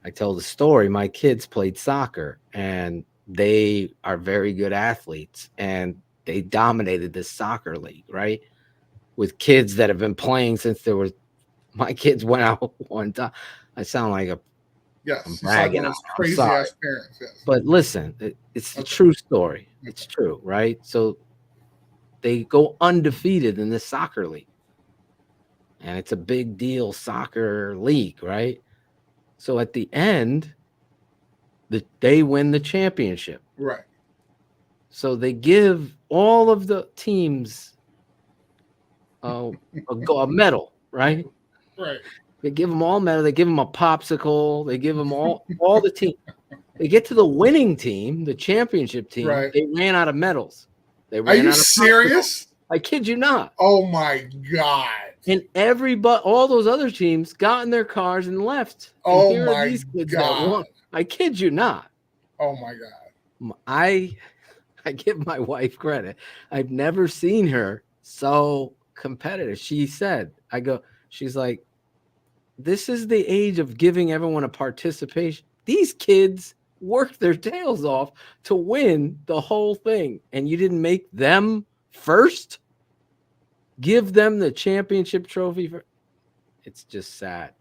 I tell the story. My kids played soccer, and they are very good athletes, and they dominated this soccer league, right? With kids that have been playing since my kids went out one time. I sound like I'm bragging on crazy ass parents. Yes. But listen, it's the true story. It's true, right? So they go undefeated in this soccer league. And it's a big deal soccer league, right? So at the end, they win the championship. Right. So they give all of the teams a medal, right? Right. They give them all medal. They give them a popsicle. They give them all the team. They get to the winning team, the championship team. Right. They ran out of medals. Are you serious? I kid you not. Oh my God. And all those other teams got in their cars and left. Oh and my these kids God. I kid you not. Oh my God. I give my wife credit. I've never seen her so competitive. She's like, this is the age of giving everyone a participation. These kids worked their tails off to win the whole thing. And you didn't make them first? Give them the championship trophy. It's just sad.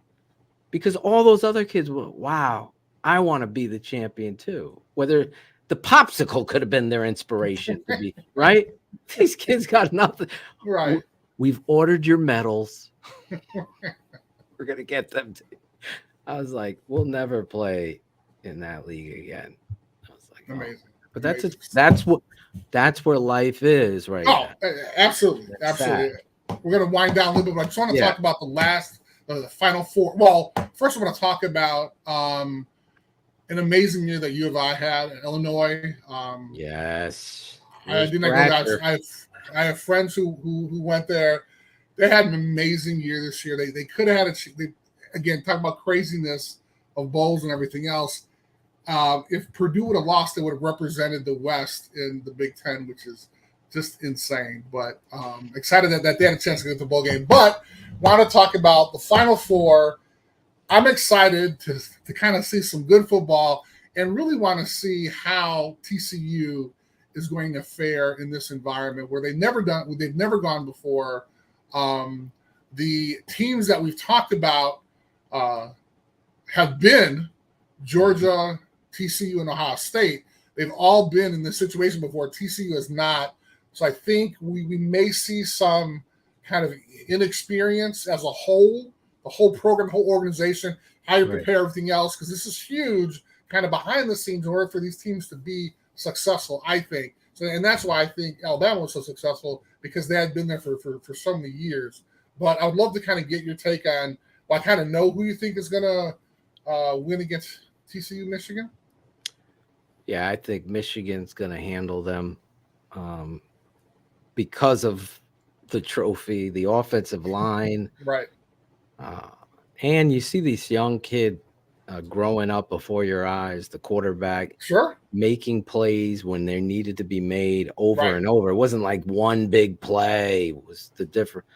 Because all those other kids were, wow, I want to be the champion too. Whether the popsicle could have been their inspiration to be, right? These kids got nothing. Right. We've ordered your medals. We're going to get them. I was like, we'll never play in that league again. I was like, amazing. But that's where life is right now. Absolutely. Absolutely. Sad. We're going to wind down a little bit, but I just want to talk about the final four. Well, first I want to talk about an amazing year that U of I had in Illinois. Yes. I did not go there. I have friends who went there. They had an amazing year this year. They could have had again, talking about craziness of bowls and everything else. If Purdue would have lost, they would have represented the West in the Big Ten, which is just insane. But excited that they had a chance to get to the bowl game. But want to talk about the Final Four. I'm excited to kind of see some good football and really want to see how TCU is going to fare in this environment where they've never gone before. The teams that we've talked about have been Georgia, TCU, and Ohio State. They've all been in this situation before. TCU has not. So I think we may see some kind of inexperience as a whole, the whole program, whole organization, how you prepare everything else, because this is huge kind of behind the scenes in order for these teams to be successful, I think. So, and that's why I think Alabama was so successful, because they had been there for so many years. But I would love to kind of get your take on, well, I kind of know who you think is going to win against TCU, Michigan. Yeah, I think Michigan's going to handle them because of the trophy, the offensive line. Right. And you see these young kid growing up before your eyes, the quarterback making plays when they needed to be made over and over. It wasn't like one big play. It was the different.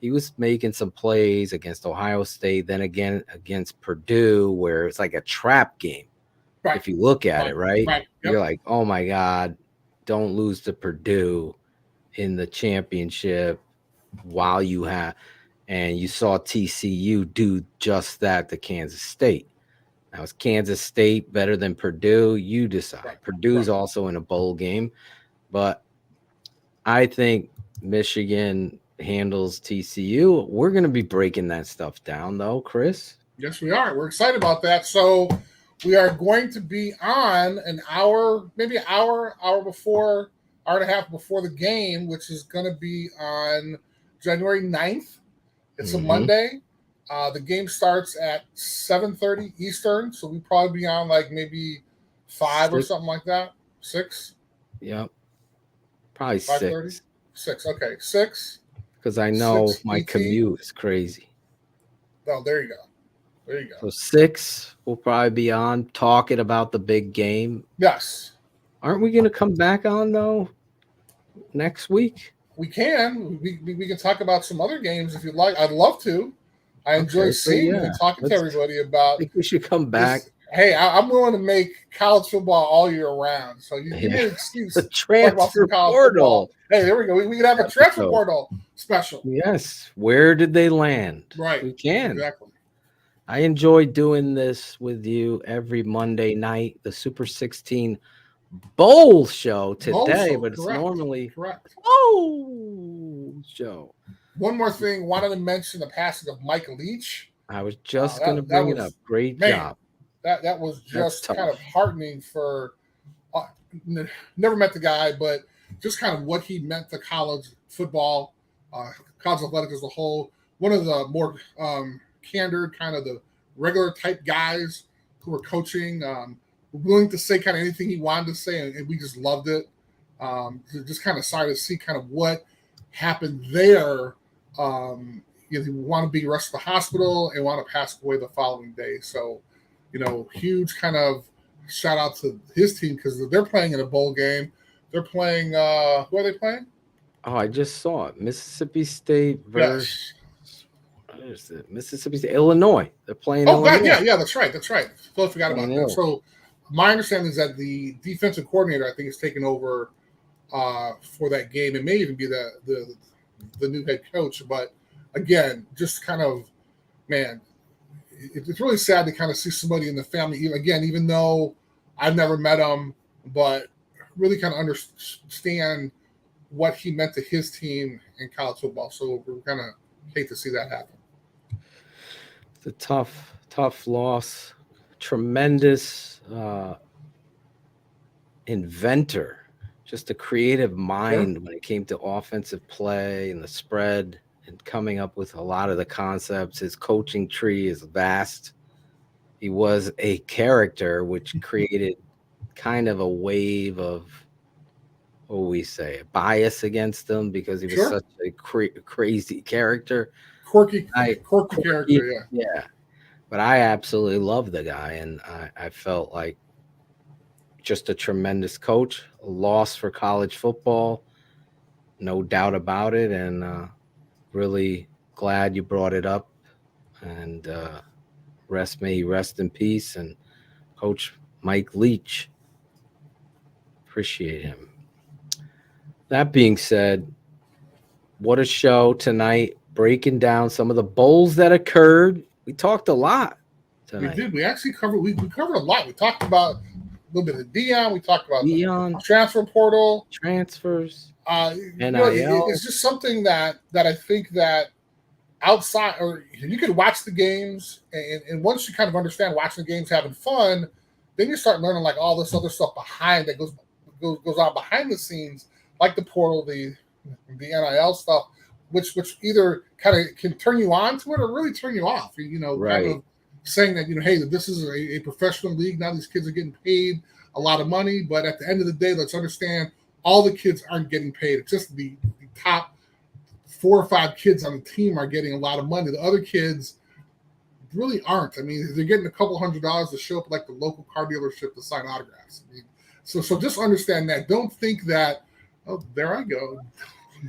He was making some plays against Ohio State, then again against Purdue, where it's like a trap game. Right. If you look at it, right? Yep. You're like, oh my God, don't lose to Purdue in the championship while you have. And you saw TCU do just that to Kansas State. Now, is Kansas State better than Purdue? You decide. Right. Purdue's also in a bowl game. But I think Michigan handles TCU. We're going to be breaking that stuff down, though, Chris. Yes, we are. We're excited about that. So we are going to be on an hour, maybe an hour before, hour and a half before the game, which is going to be on January 9th. It's a Monday. The game starts at 7:30 Eastern, so we'll probably be on like maybe 5 or something like that. 6? Yep. Probably 6. 6. Okay, 6. Because I know 6 my ET. commute is crazy. Oh, there you go. There you go. So 6, we'll probably be on talking about the big game. Yes. Aren't we going to come back on, though, next week? We can. We can talk about some other games if you'd like. I'd love to. I enjoy seeing and talking to everybody about. I think we should come back. Hey, I'm willing to make college football all year round. So you give me an excuse. The transfer portal. Hey, there we go. We can have a transfer portal special. Yes. Where did they land? Right. We can. Exactly. I enjoy doing this with you every Monday night. The Super 16 Bowl show today, but it's normally Bowl show. One more thing, wanted to mention the passing of Mike Leach. I was just going to bring it up. Great job. That was just kind of heartening for. Never met the guy, but just kind of what he meant to college football, college athletics as a whole. One of the more candid, kind of the regular type guys who were coaching. Willing to say kind of anything he wanted to say, and we just loved it. Just kind of excited to see kind of what happened there. He want to be rushed to the hospital and want to pass away the following day. So, huge kind of shout out to his team because they're playing in a bowl game. They're playing. Who are they playing? Oh, I just saw it. Mississippi State versus. What is it? Mississippi State, Illinois. They're playing. Illinois. God, yeah, that's right. Totally forgot about that. So. My understanding is that the defensive coordinator, I think, is taking over for that game. It may even be the new head coach. But again, just kind of, man, it's really sad to kind of see somebody in the family. Again, even though I've never met him, but really kind of understand what he meant to his team in college football. So we're kind of hate to see that happen. It's a tough loss. Tremendous inventor, just a creative mind when it came to offensive play and the spread and coming up with a lot of the concepts. His coaching tree is vast. He was a character which created kind of a wave of what we say, a bias against him because he was Sure. such a crazy character. Quirky Quirky, character, yeah. yeah. But I absolutely love the guy, and I felt like just a tremendous coach. A loss for college football, no doubt about it, and really glad you brought it up. And may he rest in peace. And Coach Mike Leach, appreciate him. That being said, what a show tonight, breaking down some of the bowls that occurred. We talked a lot tonight. We did. We actually covered we covered a lot. We talked about a little bit of Dion. We talked about Dion, the transfer portal, transfers, NIL. It's just something that I think that outside, or you could watch the games, and once you kind of understand watching the games, having fun, then you start learning like all this other stuff behind that goes on behind the scenes, like the portal, the NIL stuff, which either kind of can turn you on to it or really turn you off. Right. Kind of saying that, hey, this is a professional league. Now these kids are getting paid a lot of money, but at the end of the day, let's understand all the kids aren't getting paid. It's just the top 4 or 5 kids on the team are getting a lot of money. The other kids really aren't. I mean, they're getting a couple $100s to show up like the local car dealership to sign autographs. I mean, so just understand that. Don't think that, oh, there I go.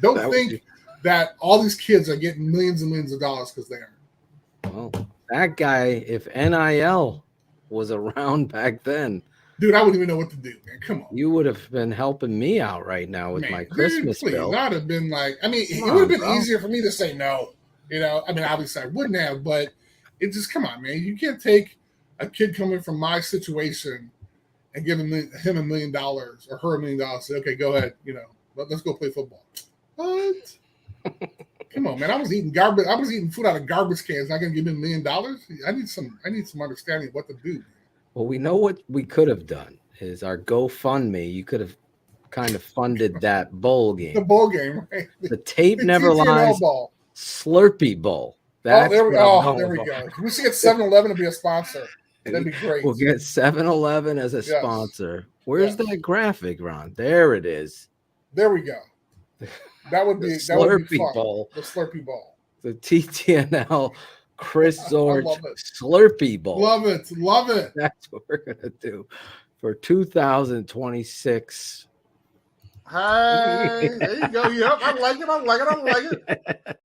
Don't think that all these kids are getting millions and millions of dollars because they aren't. Well, that guy, if NIL was around back then, dude, I wouldn't even know what to do, man. Come on. You would have been helping me out right now with my Christmas bill. I'd have been like, I mean, it would have been easier for me to say no. I mean, obviously I wouldn't have, but it just, come on, man. You can't take a kid coming from my situation and give him $1 million or her $1 million. Say, okay, go ahead. Let's go play football. What? Come on, man. I was eating garbage. I was eating food out of garbage cans. Not gonna give me $1 million. I need some understanding of what to do. Well, we know what we could have done is our GoFundMe. You could have kind of funded that bowl game. The bowl game, right? The tape the never TTNL lies. Ball. Slurpee Bowl. There we go. We should get 7-Eleven to be a sponsor. That'd be great. We'll get 7-Eleven as a sponsor. Where's that graphic, Ron? There it is. There we go. That would be Slurpee fun. Bowl. The Slurpee Bowl. The TTNL Chris Zorich Slurpee Bowl. Love it. That's what we're gonna do for 2026. Hey, there you go. Yep, I like it.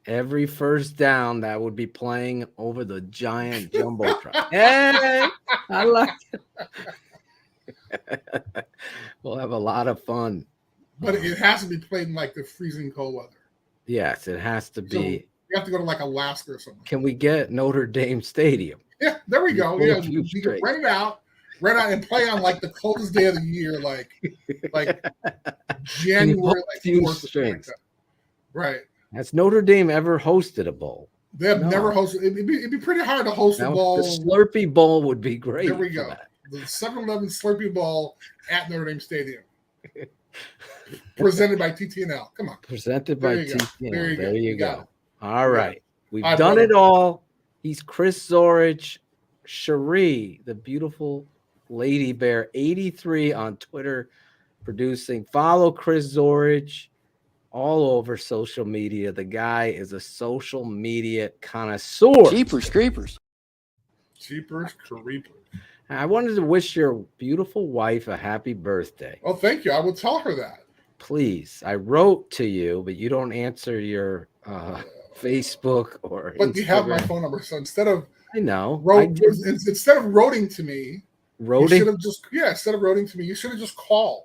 Every first down that would be playing over the giant jumbotron. Hey, I like it. We'll have a lot of fun. But it has to be played in like the freezing cold weather. Yes, it has to be. So you have to go to like Alaska or something. Can we get Notre Dame Stadium? Yeah, there we go. Yeah, you can rent it out and play on like the coldest day of the year, like January, like 4th. Strings. Right. Has Notre Dame ever hosted a bowl? They have never hosted. It'd be pretty hard to host a bowl. The Slurpee Bowl would be great. There we go. The 7-Eleven Slurpee Bowl at Notre Dame Stadium. Presented by TTNL. Come on. Presented by TTNL. There you go. All right. We've I've done it all. He's Chris Zorich. Cherie, the beautiful lady bear, 83 on Twitter, producing. Follow Chris Zorich all over social media. The guy is a social media connoisseur. Jeepers creepers. I wanted to wish your beautiful wife a happy birthday. Oh, thank you. I will tell her that. Please. I wrote to you, but you don't answer your Facebook or But Instagram. you have my phone number, so instead of instead of writing to me, you should have just instead of writing to me, you should have just called.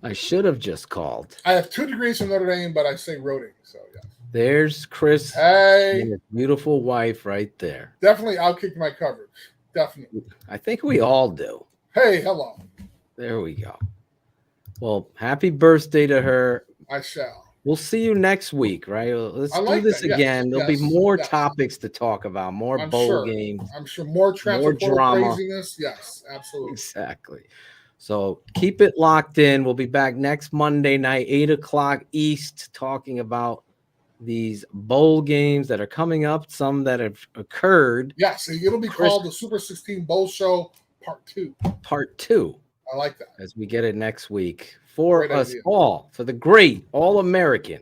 I should have just called. I have 2 degrees from Notre Dame, but I say roading, so yeah. There's Chris and his beautiful wife right there. Definitely outkick my coverage. Definitely. I think we all do. Hey, hello. There we go. Well, happy birthday to her. I shall. We'll see you next week, right? Let's do this again. There'll be more topics to talk about, more bowl games. I'm sure more drama. Craziness. Yes, absolutely. Exactly. So keep it locked in. We'll be back next Monday night, 8:00 East, talking about these bowl games that are coming up, some that have occurred. Yes, it'll be called the Super 16 Bowl Show Part 2. Part 2. I like that. As we get it next week for Great us idea. all, for the great All-American.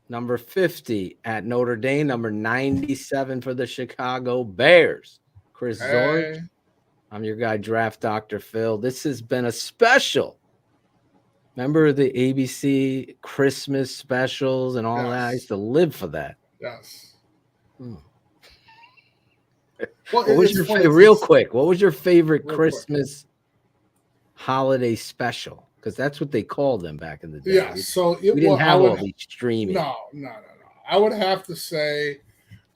Number 50 at Notre Dame, number 97 for the Chicago Bears. Chris Zorich. I'm your guy, Draft Dr. Phil. This has been a special. Remember the ABC Christmas specials and all that? I used to live for that. Yes. Well, Well, what was your real quick? What was your favorite Christmas holiday special? Because that's what they called them back in the day. Yeah. So we didn't have all these streaming. No. I would have to say,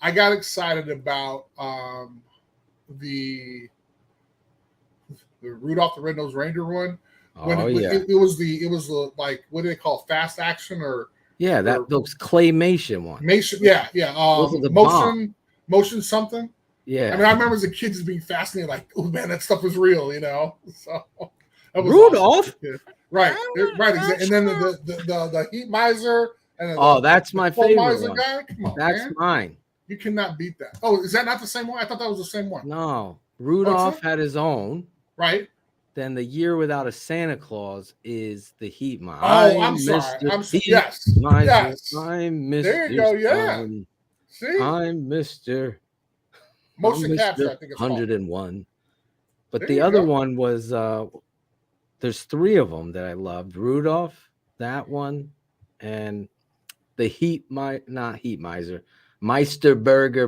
I got excited about the Rudolph the Red-Nosed Reindeer one. It was the like, what do they call it? Fast action or those claymation ones. Yeah. Motion something. Yeah. I mean, I remember as a kid just being fascinated, like, oh man, that stuff was real, you know. So that was Rudolph, awesome. Right. And then the Heat Miser. And that's my favorite Miser one. Guy. Come on, that's man. mine. You cannot beat that. Oh, is that not the same one? I thought that was the same one. No, Rudolph had his own. Right. Then the Year Without a Santa Claus is the Heat Miser. Oh, I'm sorry. Yes. I'm Mr. There you go. Yeah. See? I'm Mr. Motion capture, I think it's 101. But there the other one was there's three of them that I loved. Rudolph, that one, and the not Heat Miser. Burger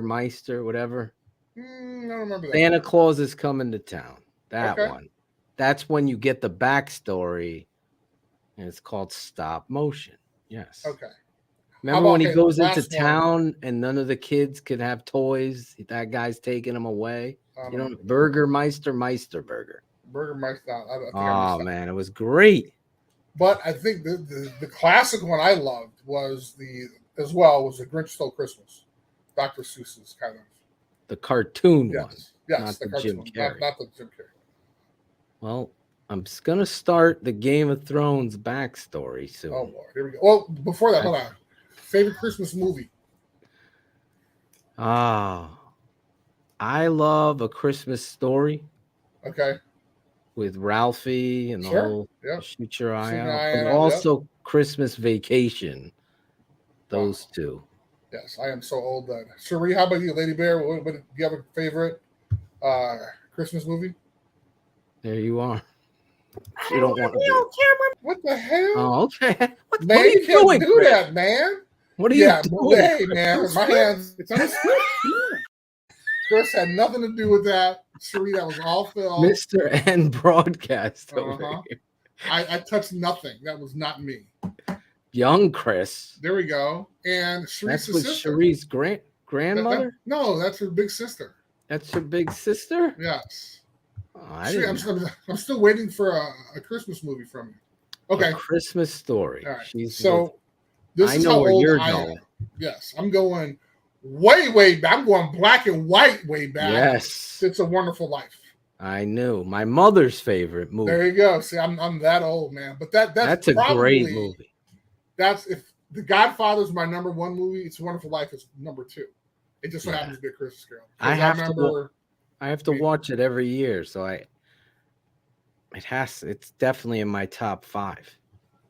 Meister, whatever. I don't remember that. Santa Claus is coming to town. That one. That's when you get the backstory, and it's called stop motion. Yes. Okay. Remember when he goes into town and none of the kids could have toys? That guy's taking them away. Burger Meister Burger. Burger Meister. Oh man, it was great. But I think the classic one I loved was the Grinch Stole Christmas. Dr. Seuss's kind of. The cartoon one. Yes, not the Jim Carrey. Not the Jim Carrey. Well, I'm just going to start the Game of Thrones backstory soon. Oh, Lord. Here we go. Well, before that, hold on. Favorite Christmas movie? I love A Christmas Story. Okay. With Ralphie and the whole Shoot Your Eye Out. But also Christmas Vacation. Those two. Yes, I am so old then. Cherie, how about you, Lady Bear? Do you have a favorite Christmas movie? There you are. You don't want to do it. What the hell? Oh, okay. What man, are you doing, do Chris? that, man. What are you doing? Hey, man, my hands. It's on the script. Chris had nothing to do with that. Cherie, that was all Phil. Mr. N broadcast over here. I touched nothing. That was not me. Young Chris. There we go. And Cherie's sister. Cherie's grandmother? No, that's her big sister. That's her big sister? Yes. Oh, I'm still waiting for a Christmas movie from you. Okay. A Christmas Story. All right. This is how old you're going. Yes. I'm going way back. I'm going black and white way back. Yes. It's a Wonderful Life. I knew. My mother's favorite movie. There you go. See, I'm that old, man. But that's a great movie. That's if The Godfather's my number one movie. It's a Wonderful Life is number two. It just so happens to be a Christmas Carol. I have to watch it every year, so it's definitely in my top 5.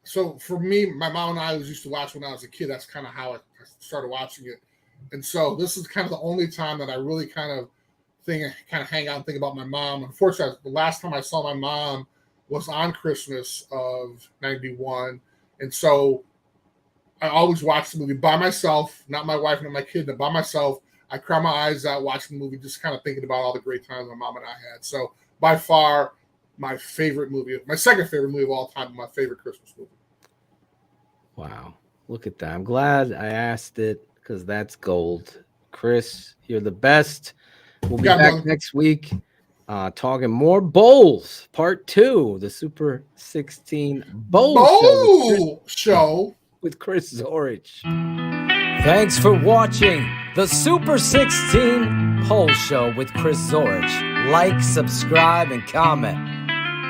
So for me, my mom and I used to watch when I was a kid. That's kind of how I started watching it. And so this is kind of the only time that I really kind of hang out and think about my mom. Unfortunately, the last time I saw my mom was on Christmas of 91. And so I always watch the movie by myself, not my wife, not my kid, but by myself. I cry my eyes out watching the movie, just kind of thinking about all the great times my mom and I had. So by far, my favorite movie, my second favorite movie of all time, my favorite Christmas movie. Wow. Look at that. I'm glad I asked it because that's gold. Chris, you're the best. We'll be back next week talking more bowls. Part 2, the Super 16 Bowl Show with Chris Zorich. Thanks for watching the Super 16 Poll Show with Chris Zorich. Like, subscribe, and comment.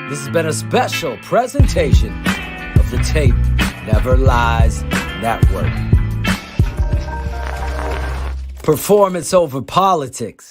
This has been a special presentation of the Tape Never Lies Network. Performance over politics.